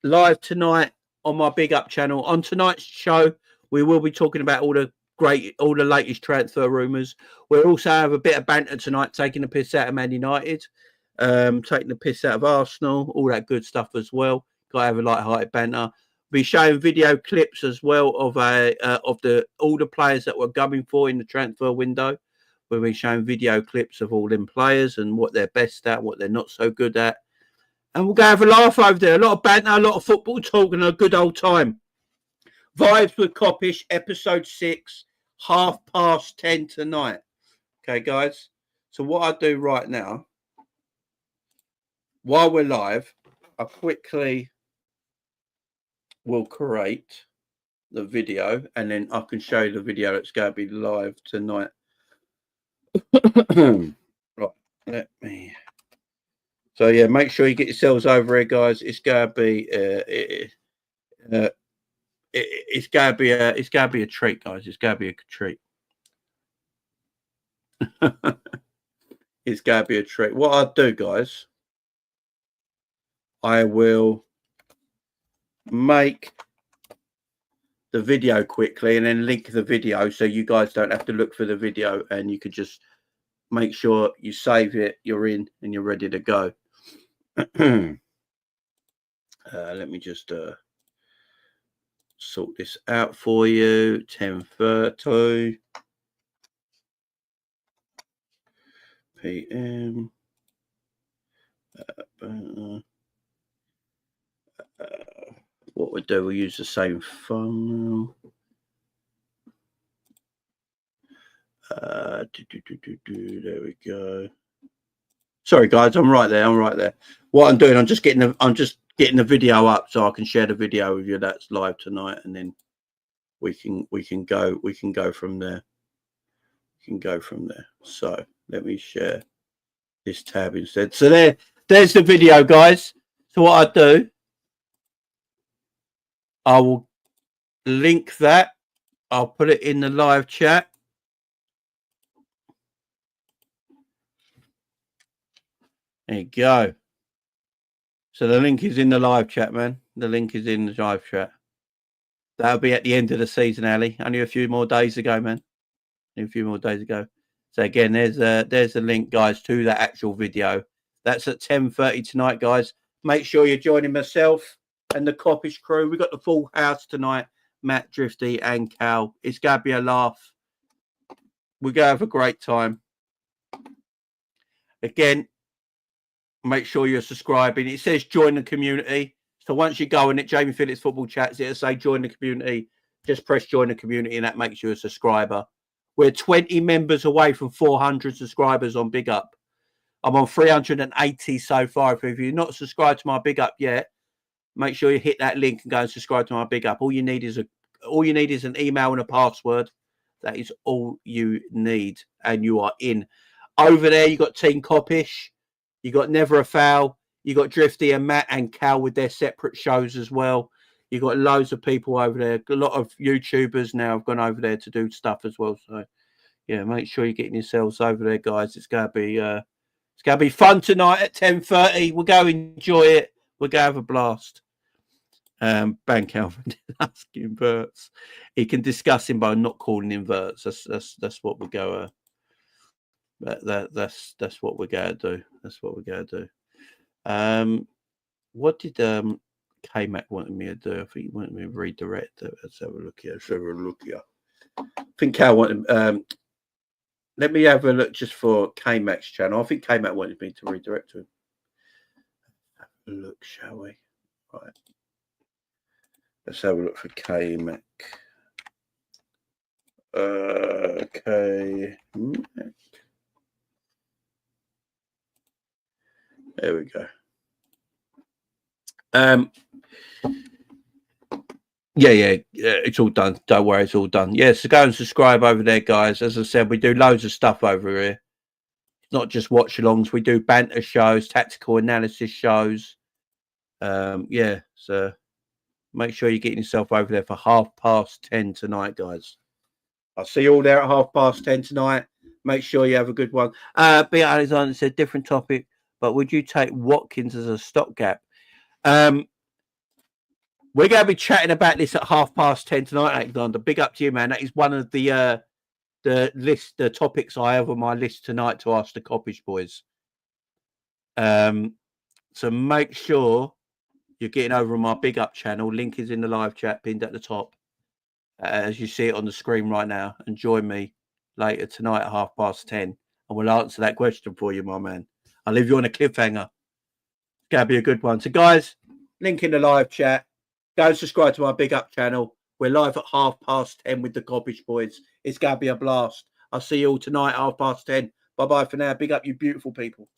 live tonight on my Big Up channel. On tonight's show, we will be talking about all the latest transfer rumours. We'll also have a bit of banter tonight, taking the piss out of Man United, taking the piss out of Arsenal, all that good stuff as well. Got to have a light-hearted banter. We'll be showing video clips as well of all the players that we're going for in the transfer window. We'll be showing video clips of all them players and what they're best at, what they're not so good at. And we'll go have a laugh over there. A lot of banter, a lot of football talk, and a good old time. Vibes with Coppish, episode 6, 10:30 tonight. Okay, guys. So what I do right now, while we're live, I quickly will create the video, and then I can show you the video that's going to be live tonight. Right, let me. So yeah, make sure you get yourselves over here, guys. It's going to be it's going to be a treat, guys. It's going to be a treat. It's going to be a treat. What I'll do, guys, I will make the video quickly and then link the video so you guys don't have to look for the video and you could just make sure you save it, you're in, and you're ready to go. Let me just sort this out for you. 10:30 p.m. What we do, we'll use the same phone. There we go. Sorry guys, I'm right there. What I'm doing, I'm just getting the video up so I can share the video with you that's live tonight, and then we can go from there. So let me share this tab instead. So there's the video, guys. So what I do, I will link that. I'll put it in the live chat. There you go. So the link is in the live chat, man. The link is in the live chat. That'll be at the end of the season, Ali. Only a few more days to go, man. Only a few more days to go. So again, there's a link, guys, to that actual video. That's at 10:30 tonight, guys. Make sure you're joining myself and the Coppish crew. We've got the full house tonight. Matt, Drifty, and Cal. It's going to be a laugh. We're going to have a great time. Again, make sure you're subscribing. It says join the community. So once you go in it, Jamie Phillips Football Chats, it'll say join the community. Just press join the community and that makes you a subscriber. We're 20 members away from 400 subscribers on Big Up. I'm on 380 so far. If you're not subscribed to my Big Up yet, make sure you hit that link and go and subscribe to my Big Up. All you need is an email and a password. That is all you need, and you are in. Over there, you got Team Coppish. You got Never a Foul. You got Drifty and Matt and Cal with their separate shows as well. You got loads of people over there. A lot of YouTubers now have gone over there to do stuff as well. So, yeah, make sure you're getting yourselves over there, guys. It's gonna be fun tonight at 10:30. We'll go enjoy it. We'll go have a blast. Ban Calvin asking Wirtz. He can discuss him by not calling him Wirtz. That's what we go. That's what we're gonna do. That's what we're gonna do. What did K-Mac wanted me to do? I think he wanted me to redirect it. Let's have a look here. I think Cal wanted. Let me have a look just for K-Mac's channel. I think K-Mac wanted me to redirect to him. Have a look, shall we? Right. Let's have a look for K-Mac. K-Mac. There we go. Yeah, it's all done. Don't worry, it's all done. Yeah, so go and subscribe over there, guys. As I said, we do loads of stuff over here. It's not just watch-alongs. We do banter shows, tactical analysis shows. Yeah, so make sure you're getting yourself over there for 10:30 tonight, guys. I'll see you all there at 10:30 tonight. Make sure you have a good one. B. Alexander said, different topic, but would you take Watkins as a stopgap? We're going to be chatting about this at 10:30 tonight, Alexander. Big up to you, man. That is one of the topics I have on my list tonight to ask the Coppish boys. So make sure you're getting over on my Big Up channel. Link is in the live chat pinned at the top, as you see it on the screen right now. And join me later tonight at 10:30, and we'll answer that question for you, my man. I'll leave you on a cliffhanger. It's going to be a good one. So, guys, link in the live chat. Go and subscribe to my Big Up channel. We're live at 10:30 with the Coppish boys. It's going to be a blast. I'll see you all tonight at 10:30. Bye-bye for now. Big up, you beautiful people.